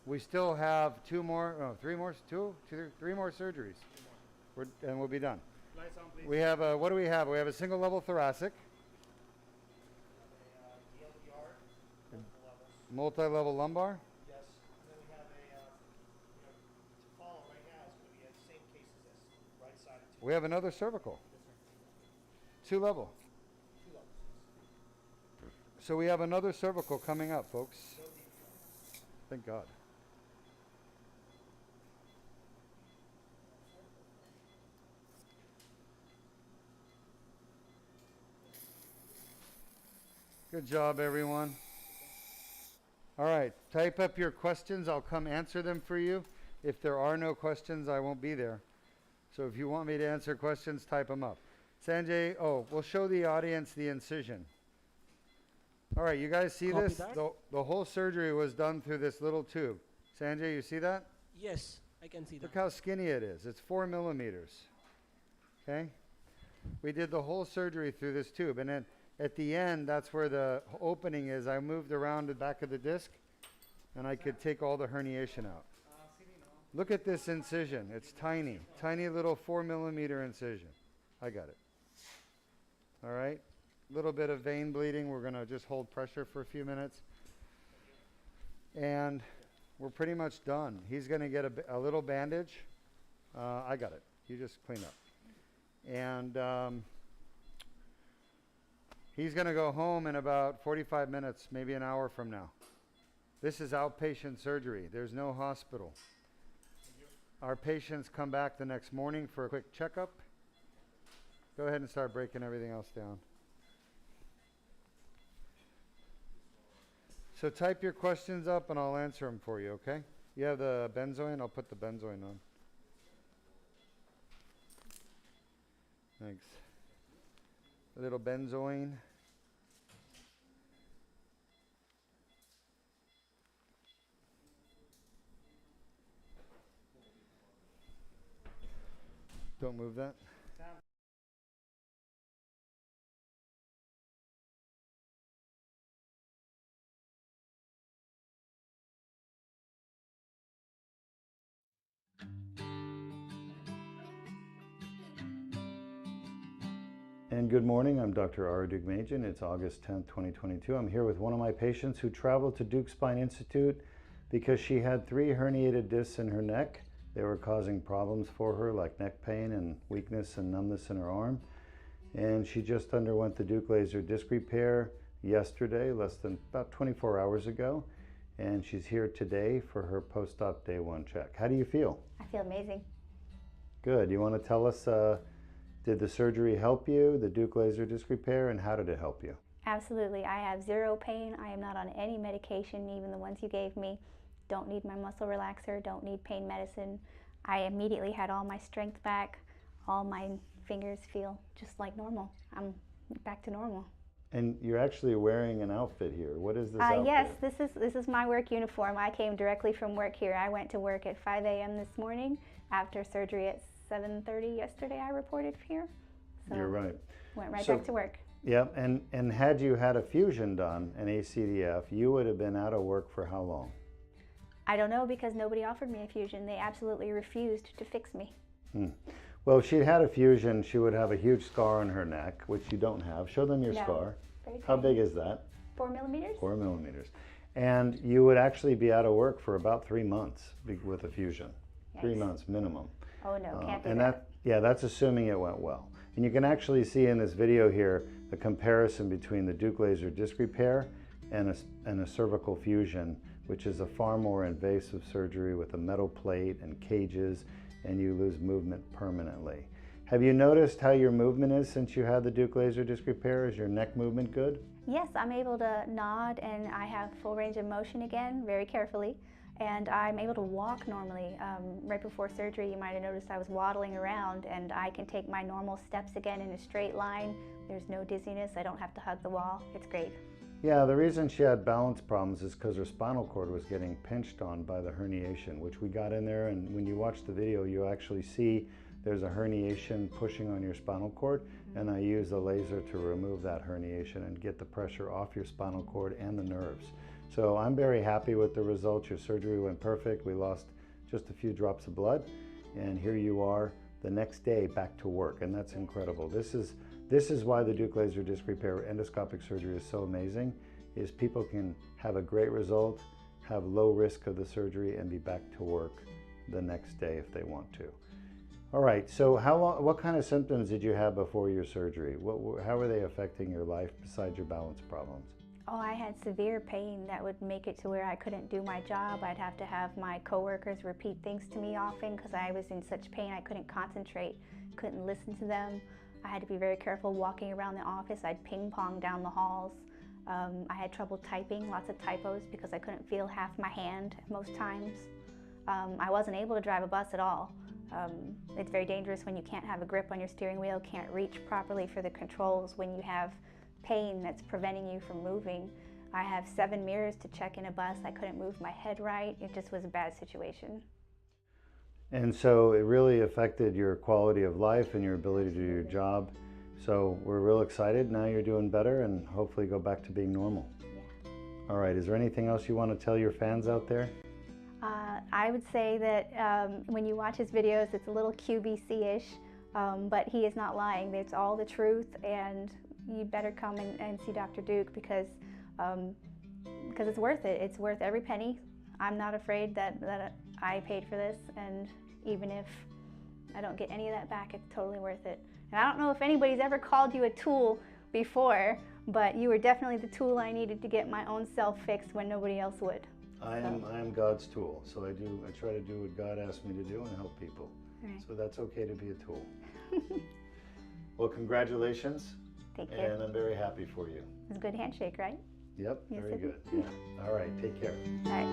We still have three more surgeries, and we'll be done. Lights on, please. We have what do we have? We have a single level thoracic, DLDR, multiple levels. multi-level lumbar, Yes. And then we have to follow right now is going to be the same case as this, right side of two. we have another cervical. 2-level. So we have another cervical coming up, folks. Thank God. Good job, everyone. All right, type up your questions. I'll come answer them for you. If there are no questions, I won't be there. So if you want me to answer questions, type them up. Sanjay, we'll show the audience the incision. All right, you guys see Copy this? that. The whole surgery was done through this little tube. Sanjay, you see that? Yes, I can see Look that. how skinny it is. It's 4 millimeters. Okay? We did the whole surgery through this tube. And then at the end, that's where the opening is. I moved around the back of the disc, and I could take all the herniation out. Look at this incision. It's tiny. Tiny little 4 millimeter incision. I got it. All right? Little bit of vein bleeding. We're going to just hold pressure for a few minutes. And we're pretty much done. He's going to get a little bandage. I got it. You just clean up. And he's going to go home in about 45 minutes, maybe an hour from now. This is outpatient surgery. There's no hospital. Our patients come back the next morning for a quick checkup. Go ahead and start breaking everything else down. So type your questions up and I'll answer them for you, okay? You have the benzoin? I'll put the benzoin on. Thanks. A little benzoin. Don't move that. And good morning, I'm Dr. Ara Dugmajian. It's August 10th, 2022. I'm here with one of my patients who traveled to Duke Spine Institute because she had 3 herniated discs in her neck. They were causing problems for her like neck pain and weakness and numbness in her arm. And she just underwent the Duke laser disc repair yesterday, less than about 24 hours ago. And she's here today for her post-op day 1 check. How do you feel? I feel amazing. Good. You want to tell us, did the surgery help you, the Duke laser disc repair, and how did it help you? Absolutely. I have 0 pain. I am not on any medication, even the ones you gave me. Don't need my muscle relaxer, don't need pain medicine. I immediately had all my strength back. All my fingers feel just like normal. I'm back to normal. And you're actually wearing an outfit here. What is this outfit? Yes, this is my work uniform. I came directly from work here. I went to work at 5 a.m. this morning after surgery at 7:30 yesterday. I reported here. So You're right. Went right back to work. Yep, and had you had a fusion done, an ACDF, you would have been out of work for how long? I don't know because nobody offered me a fusion. They absolutely refused to fix me. Well, if she'd had a fusion, she would have a huge scar on her neck, which you don't have. Show them your No. scar. Very How tiny. big is that? 4 millimeters? 4 millimeters. And you would actually be out of work for about 3 months with a fusion. 3 Yikes. months minimum. Oh no, can't do And that. yeah, that's assuming it went well. And you can actually see in this video here the comparison between the Duke laser disc repair and a cervical fusion, which is a far more invasive surgery with a metal plate and cages, and you lose movement permanently. Have you noticed how your movement is since you had the Duke laser disc repair? Is your neck movement good? Yes, I'm able to nod and I have full range of motion again, very carefully. And I'm able to walk normally. Right before surgery, you might have noticed I was waddling around, and I can take my normal steps again in a straight line. There's no dizziness. I don't have to hug the wall. It's great. Yeah, the reason she had balance problems is because her spinal cord was getting pinched on by the herniation, which we got in there, and when you watch the video, you actually see there's a herniation pushing on your spinal cord, and I use a laser to remove that herniation and get the pressure off your spinal cord and the nerves. So I'm very happy with the results. Your surgery went perfect. We lost just a few drops of blood, and here you are the next day back to work, and that's incredible. This is why the Duke laser disc repair endoscopic surgery is so amazing, is people can have a great result, have low risk of the surgery, and be back to work the next day if they want to. All right, so what kind of symptoms did you have before your surgery? How were they affecting your life besides your balance problems? Oh, I had severe pain that would make it to where I couldn't do my job. I'd have to have my coworkers repeat things to me often because I was in such pain I couldn't concentrate, couldn't listen to them. I had to be very careful walking around the office. I'd ping pong down the halls. I had trouble typing, lots of typos because I couldn't feel half my hand most times. I wasn't able to drive a bus at all. It's very dangerous when you can't have a grip on your steering wheel, can't reach properly for the controls when you have pain that's preventing you from moving. I have 7 mirrors to check in a bus. I couldn't move my head right. It just was a bad situation. And so it really affected your quality of life and your ability to do your job. So we're real excited. Now you're doing better and hopefully go back to being normal. Yeah. All right, is there anything else you want to tell your fans out there? I would say that when you watch his videos, it's a little QVC-ish, but he is not lying. It's all the truth, and you better come and see Dr. Duke because it's worth it. It's worth every penny. I'm not afraid that I paid for this, and even if I don't get any of that back, it's totally worth it. And I don't know if anybody's ever called you a tool before, but you were definitely the tool I needed to get my own self fixed when nobody else would. I am God's tool, so I try to do what God asked me to do and help people. Right. So that's okay to be a tool. Well, congratulations. Take care. And I'm very happy for you. It's a good handshake, right? Yep, Yes, very it good. is. Yeah. All right, take care. All right.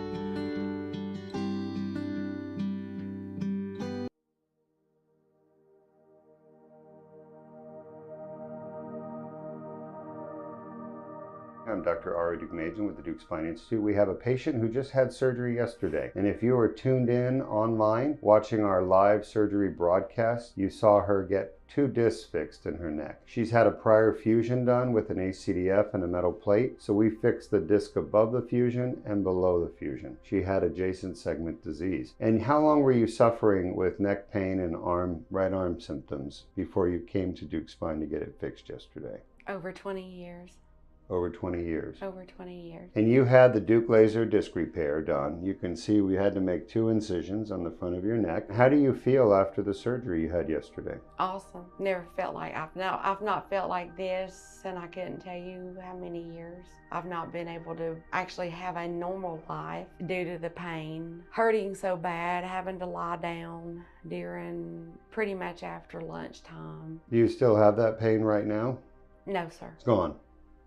I'm Dr. Ari Duke-Majan with the Duke Spine Institute. We have a patient who just had surgery yesterday. And if you were tuned in online watching our live surgery broadcast, you saw her get 2 discs fixed in her neck. She's had a prior fusion done with an ACDF and a metal plate, so we fixed the disc above the fusion and below the fusion. She had adjacent segment disease. And how long were you suffering with neck pain and right arm symptoms before you came to Duke Spine to get it fixed yesterday? Over 20 years. Over 20 years. Over 20 years. And you had the Duke laser disc repair done. You can see we had to make 2 incisions on the front of your neck. How do you feel after the surgery you had yesterday? Awesome. Never felt like I've not felt like this, and I couldn't tell you how many years. I've not been able to actually have a normal life due to the pain. Hurting so bad, having to lie down during pretty much after lunchtime. Do you still have that pain right now? No, sir. It's gone.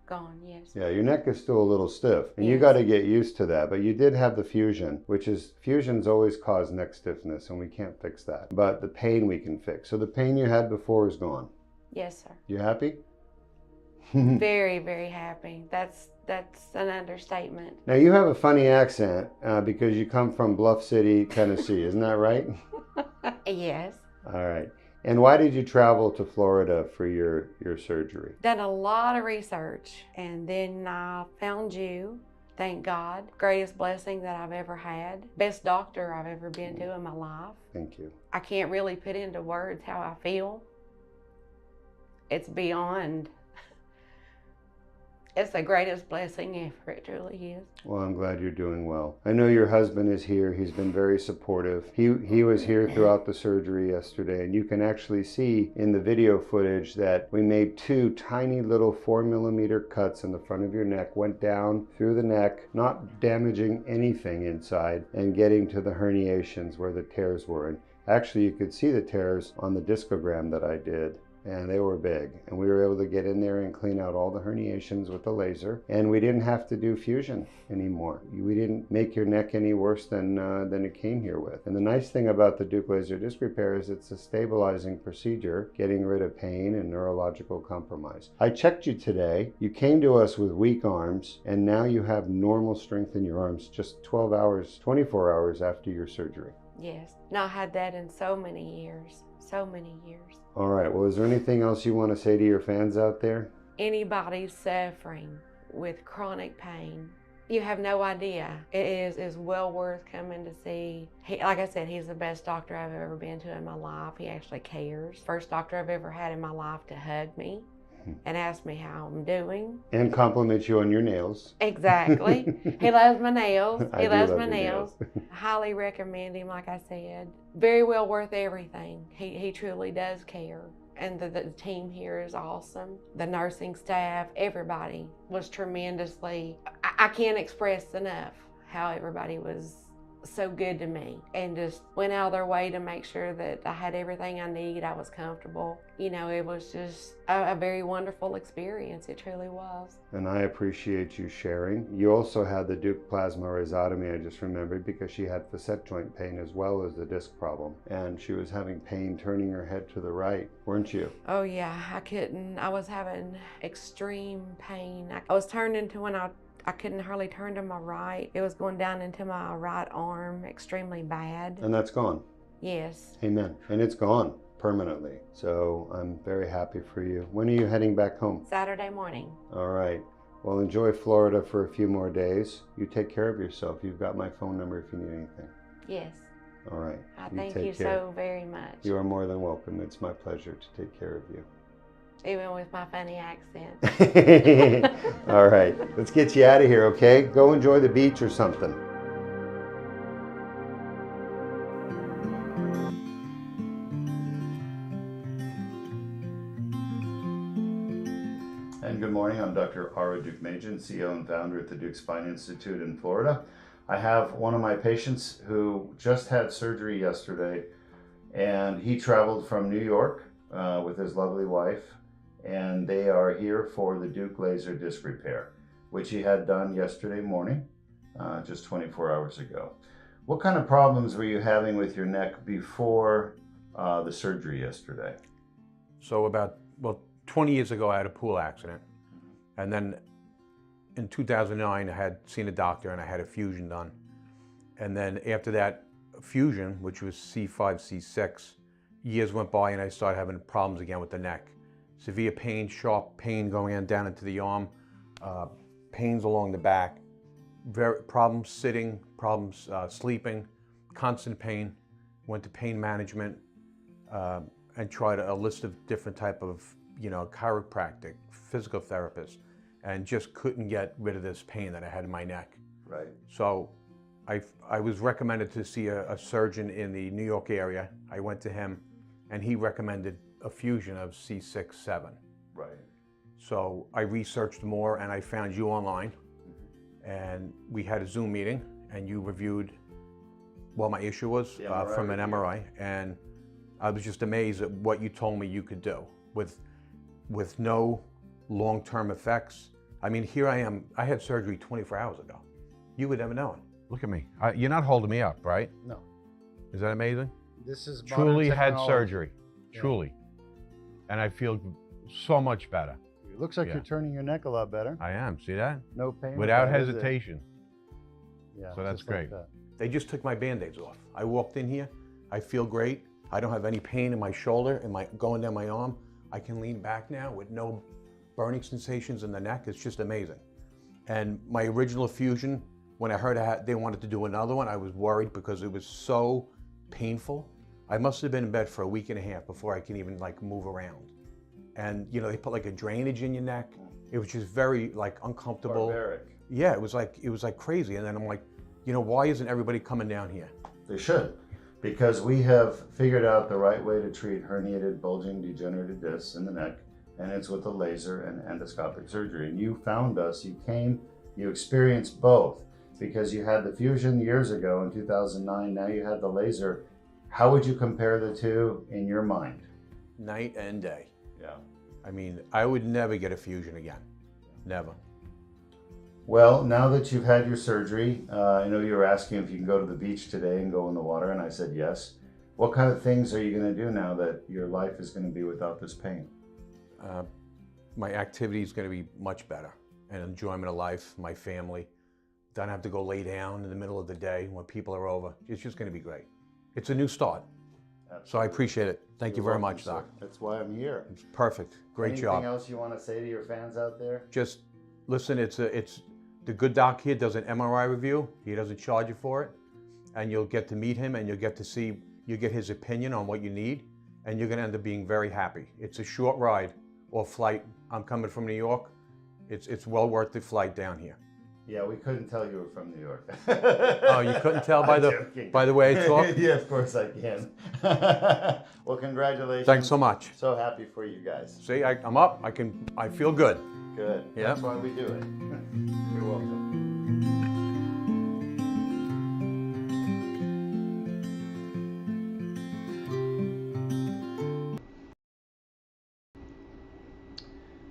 Gone, yes. Yeah, your neck is still a little stiff, and you Yes. got to get used to that. But you did have the fusion, fusions always cause neck stiffness, and we can't fix that. But the pain we can fix. So the pain you had before is gone. Yes, sir. You happy? Very, very happy. That's an understatement. Now you have a funny accent because you come from Bluff City, Tennessee. Isn't that right? Yes. All right. And why did you travel to Florida for your surgery? Done a lot of research, and then I found you. Thank God. Greatest blessing that I've ever had. Best doctor I've ever been to in my life. Thank you. I can't really put into words how I feel. It's beyond. It's the greatest blessing ever. It truly is. Well, I'm glad you're doing well. I know your husband is here. He's been very supportive. He was here throughout the surgery yesterday, and you can actually see in the video footage that we made 2 tiny little 4-millimeter cuts in the front of your neck, went down through the neck, not damaging anything inside, and getting to the herniations where the tears were. And actually, you could see the tears on the discogram that I did. And they were big, and we were able to get in there and clean out all the herniations with the laser, and we didn't have to do fusion anymore. We didn't make your neck any worse than it came here with. And the nice thing about the Duke laser disc repair is it's a stabilizing procedure, getting rid of pain and neurological compromise. I checked you today. You came to us with weak arms, and now you have normal strength in your arms just 12 hours, 24 hours after your surgery. Yes. Not had that in so many years. So many years. All right, well, is there anything else you want to say to your fans out there? Anybody suffering with chronic pain, you have no idea. It is well worth coming to see. Like I said, he's the best doctor I've ever been to in my life. He actually cares. First doctor I've ever had in my life to hug me. and asks me how I'm doing. And compliment you on your nails. Exactly. He loves my nails. I He do loves love my your nails. nails. Highly recommend him, like I said. Very well worth everything. He truly does care. And the team here is awesome. The nursing staff, everybody was tremendously, I can't express enough how everybody was so good to me and just went out of their way to make sure that I had everything I need. I was comfortable. You know, it was just a very wonderful experience. It truly was. And I appreciate you sharing. You also had the Duke plasma rhizotomy, I just remembered, because she had facet joint pain as well as the disc problem. And she was having pain turning her head to the right, weren't you? Oh yeah, I couldn't. I was having extreme pain. I was turned into when I couldn't hardly turn to my right. It was going down into my right arm extremely bad. And that's gone. Yes. Amen. And it's gone permanently. So I'm very happy for you. When are you heading back home? Saturday morning. All right. Well, enjoy Florida for a few more days. You take care of yourself. You've got my phone number if you need anything. Yes. All right. I thank take you care. so very much. You are more than welcome. It's my pleasure to take care of you. Even with my funny accent. All right. Let's get you out of here, okay? Go enjoy the beach or something. And good morning. I'm Dr. Ara Duke-Majan, CEO and founder at the Duke Spine Institute in Florida. I have one of my patients who just had surgery yesterday, and he traveled from New York with his lovely wife, and they are here for the Duke laser disc repair, which he had done yesterday morning, just 24 hours ago. What kind of problems were you having with your neck before the surgery yesterday? So about, 20 years ago, I had a pool accident. And then in 2009, I had seen a doctor and I had a fusion done. And then after that fusion, which was C4-C6, years went by and I started having problems again with the neck. Severe pain, sharp pain going down into the arm, pains along the back, problems sitting, problems sleeping, constant pain. Went to pain management and tried a list of different type of, chiropractic, physical therapists, and just couldn't get rid of this pain that I had in my neck. Right. So I was recommended to see a surgeon in the New York area. I went to him and he recommended a fusion of C6-7. Right. So I researched more and I found you online, and we had a Zoom meeting and you reviewed what my issue was from an MRI, and I was just amazed at what you told me you could do with no long-term effects. I mean, here I am, I had surgery 24 hours ago. You would never know it. Look at me. You're not holding me up, right? No. Is that amazing? This is Truly modern had technology. surgery, Yeah. truly. And I feel so much better. It looks like Yeah. you're turning your neck a lot better. I am, see that? No pain. Without with that, is it? hesitation. Yeah, So that's just like great. that. They just took my Band-Aids off. I walked in here, I feel great. I don't have any pain in my shoulder and going down my arm. I can lean back now with no burning sensations in the neck. It's just amazing. And my original fusion, when I heard they wanted to do another one, I was worried because it was so painful. I must have been in bed for a week and a half before I can even move around. And they put a drainage in your neck. It was just very uncomfortable. Barbaric. Yeah, it was like crazy. And then I'm like, why isn't everybody coming down here? They should, because we have figured out the right way to treat herniated, bulging, degenerative discs in the neck, and it's with a laser and endoscopic surgery. And you found us, you came, you experienced both, because you had the fusion years ago in 2009, now you had the laser. How would you compare the two in your mind? Night and day. Yeah. I mean, I would never get a fusion again. Never. Well, now that you've had your surgery, I know you were asking if you can go to the beach today and go in the water, and I said yes. What kind of things are you going to do now that your life is going to be without this pain? My activity is going to be much better, and enjoyment of life, my family. Don't have to go lay down in the middle of the day when people are over. It's just going to be great. It's a new start. Absolutely. So I appreciate it. Thank you very welcome, much, sir. Doc. That's why I'm here. It's perfect. Great job. Anything else you want to say to your fans out there? Just listen, it's the good doc here does an MRI review. He doesn't charge you for it. And you'll get to meet him and you'll get to see, you get his opinion on what you need, and you're going to end up being very happy. It's a short ride or flight. I'm coming from New York. It's well worth the flight down here. Yeah, we couldn't tell you were from New York. Oh, you couldn't tell by I'm the joking. by the way I talk? Yeah, of course I can. Well, congratulations. Thanks so much. So happy for you guys. See, I'm up. I feel good. Good. Yeah. That's why we do it. You're welcome.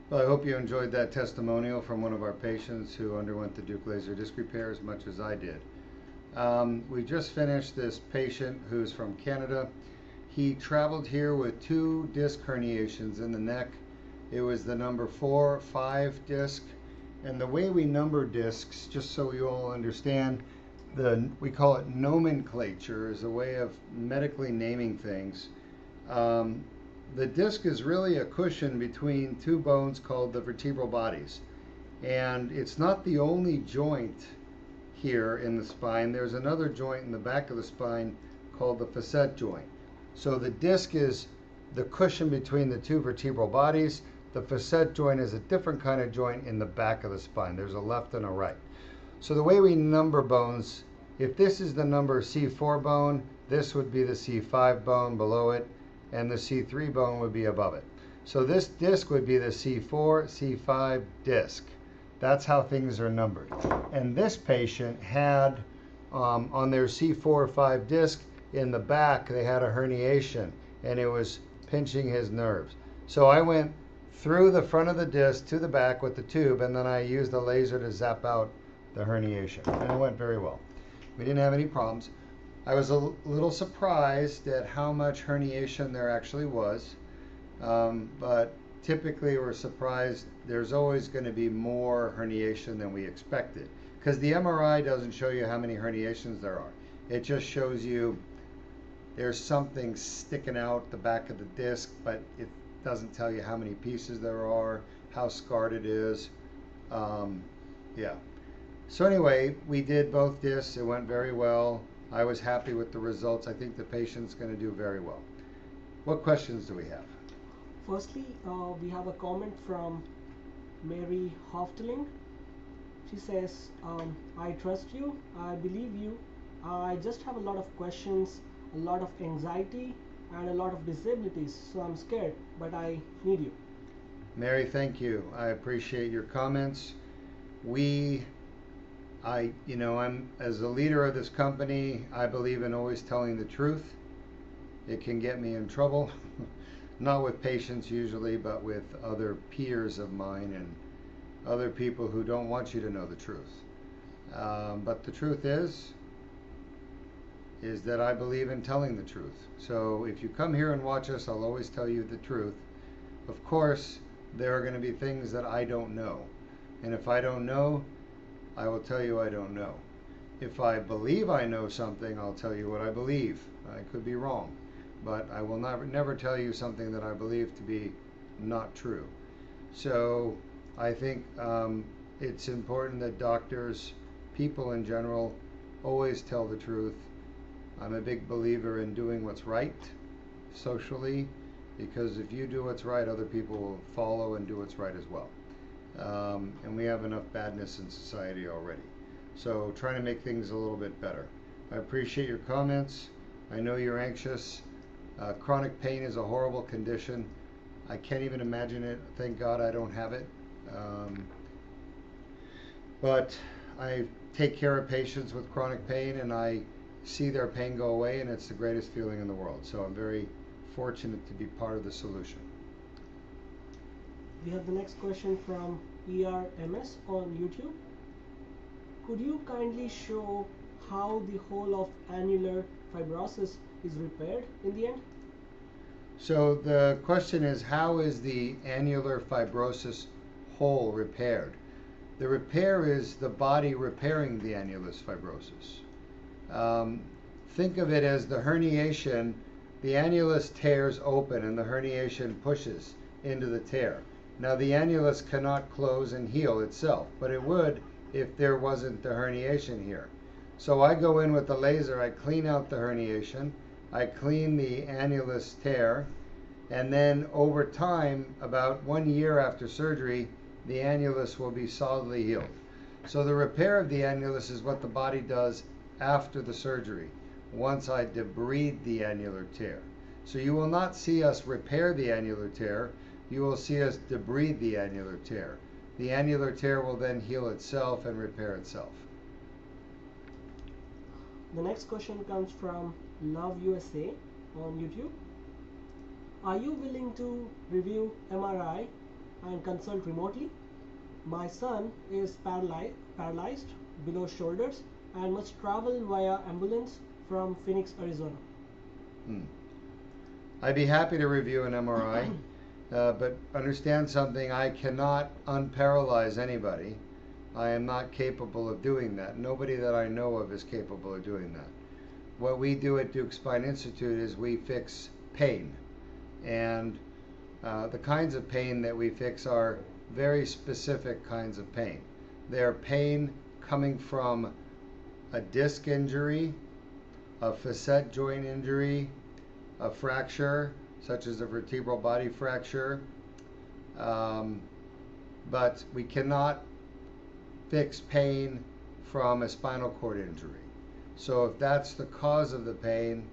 Well, I hope you enjoyed that testimonial from one of our patients who underwent the Duke laser disc repair as much as I did. We just finished this patient who's from Canada. He traveled here with 2 disc herniations in the neck. It was the number 4, 5 disc. And the way we number discs, just so you all understand, we call it nomenclature, is a way of medically naming things. The disc is really a cushion between 2 bones called the vertebral bodies. And it's not the only joint here in the spine. There's another joint in the back of the spine called the facet joint. So the disc is the cushion between the 2 vertebral bodies. The facet joint is a different kind of joint in the back of the spine. There's a left and a right. So the way we number bones, if this is the number C4 bone, this would be the C5 bone below it, and the C3 bone would be above it. So this disc would be the C4, C5 disc. That's how things are numbered. And this patient had, on their C4 or 5 disc, in the back, they had a herniation, and it was pinching his nerves. So I went through the front of the disc to the back with the tube, and then I used the laser to zap out the herniation. And it went very well. We didn't have any problems. I was a little surprised at how much herniation there actually was, but typically we're surprised. There's always going to be more herniation than we expected, because the MRI doesn't show you how many herniations there are. It just shows you there's something sticking out the back of the disc, but it doesn't tell you how many pieces there are, how scarred it is. Yeah. So anyway, we did both discs. It went very well. I was happy with the results. I think the patient's going to do very well. What questions do we have? Firstly, we have a comment from Mary Hofteling. She says, I trust you, I believe you, I just have a lot of questions, a lot of anxiety, and a lot of disabilities, so I'm scared, but I need you. Mary, thank you. I appreciate your comments. I'm as a leader of this company, I believe in always telling the truth. It can get me in trouble, not with patients usually, but with other peers of mine and other people who don't want you to know the truth. But the truth is that I believe in telling the truth. So if you come here and watch us, I'll always tell you the truth. Of course, there are going to be things that I don't know. And if I don't know, I will tell you I don't know. If I believe I know something, I'll tell you what I believe. I could be wrong, but I will never tell you something that I believe to be not true. So I think it's important that doctors, people in general, always tell the truth. I'm a big believer in doing what's right socially, because if you do what's right, other people will follow and do what's right as well. And we have enough badness in society already. So trying to make things a little bit better. I appreciate your comments. I know you're anxious. Chronic pain is a horrible condition. I can't even imagine it. Thank God I don't have it. But I take care of patients with chronic pain, and I see their pain go away, and it's the greatest feeling in the world. So I'm very fortunate to be part of the solution. We have the next question from ERMS on YouTube. Could you kindly show how the whole of annular fibrosis is repaired in the end? So the question is, how is the annular fibrosis hole repaired? The repair is the body repairing the annulus fibrosis. Think of it as the herniation. The annulus tears open and the herniation pushes into the tear. Now the annulus cannot close and heal itself, but it would if there wasn't the herniation here. So I go in with the laser, I clean out the herniation, I clean the annulus tear, And then over time, about 1 year after surgery, the annulus will be solidly healed. So the repair of the annulus is what the body does after the surgery, once I debride the annular tear. So you will not see us repair the annular tear, you will see us debride the annular tear. The annular tear will then heal itself and repair itself. The next question comes from Love USA on YouTube. Are you willing to review MRI and consult remotely? My son is paralyzed below shoulders and must travel via ambulance from Phoenix, Arizona. I'd be happy to review an MRI, but understand something, I cannot unparalyze anybody. I am not capable of doing that. Nobody that I know of is capable of doing that. What we do at Duke Spine Institute is we fix pain. And the kinds of pain that we fix are very specific kinds of pain. They're pain coming from a disc injury, a facet joint injury, a fracture, such as a vertebral body fracture. But we cannot fix pain from a spinal cord injury. So if that's the cause of the pain,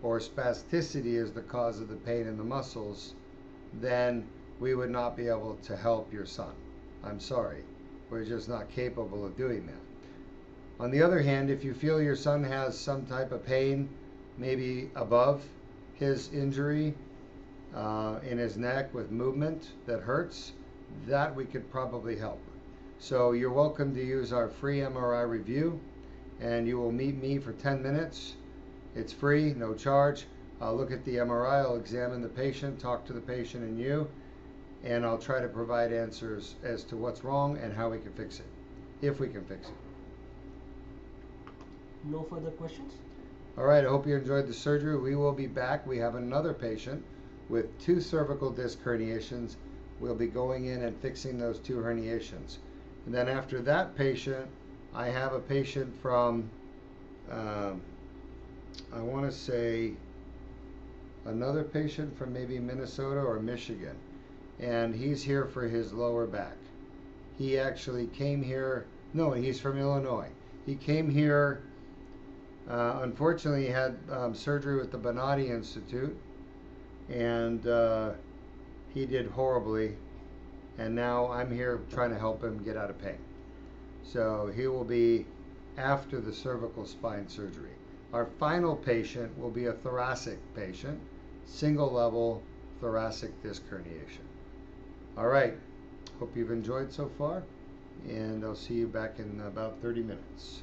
or spasticity is the cause of the pain in the muscles, then we would not be able to help your son. I'm sorry, we're just not capable of doing that. On the other hand, if you feel your son has some type of pain, maybe above his injury, in his neck with movement that hurts, that we could probably help. So you're welcome to use our free MRI review, and you will meet me for 10 minutes. It's free, no charge. I'll look at the MRI, I'll examine the patient, talk to the patient and you, and I'll try to provide answers as to what's wrong and how we can fix it, if we can fix it. No further questions? All right, I hope you enjoyed the surgery. We will be back. We have another patient with 2 cervical disc herniations. We'll be going in and fixing those 2 herniations. And then after that patient, I have a patient from, I want to say, another patient from maybe Minnesota or Michigan. And he's here for his lower back. He actually came here, no, he's from Illinois. He came here, unfortunately he had surgery with the Bonatti Institute, and he did horribly. And now I'm here trying to help him get out of pain. So he will be after the cervical spine surgery. Our final patient will be a thoracic patient, single level thoracic disc herniation. All right, hope you've enjoyed so far, and I'll see you back in about 30 minutes.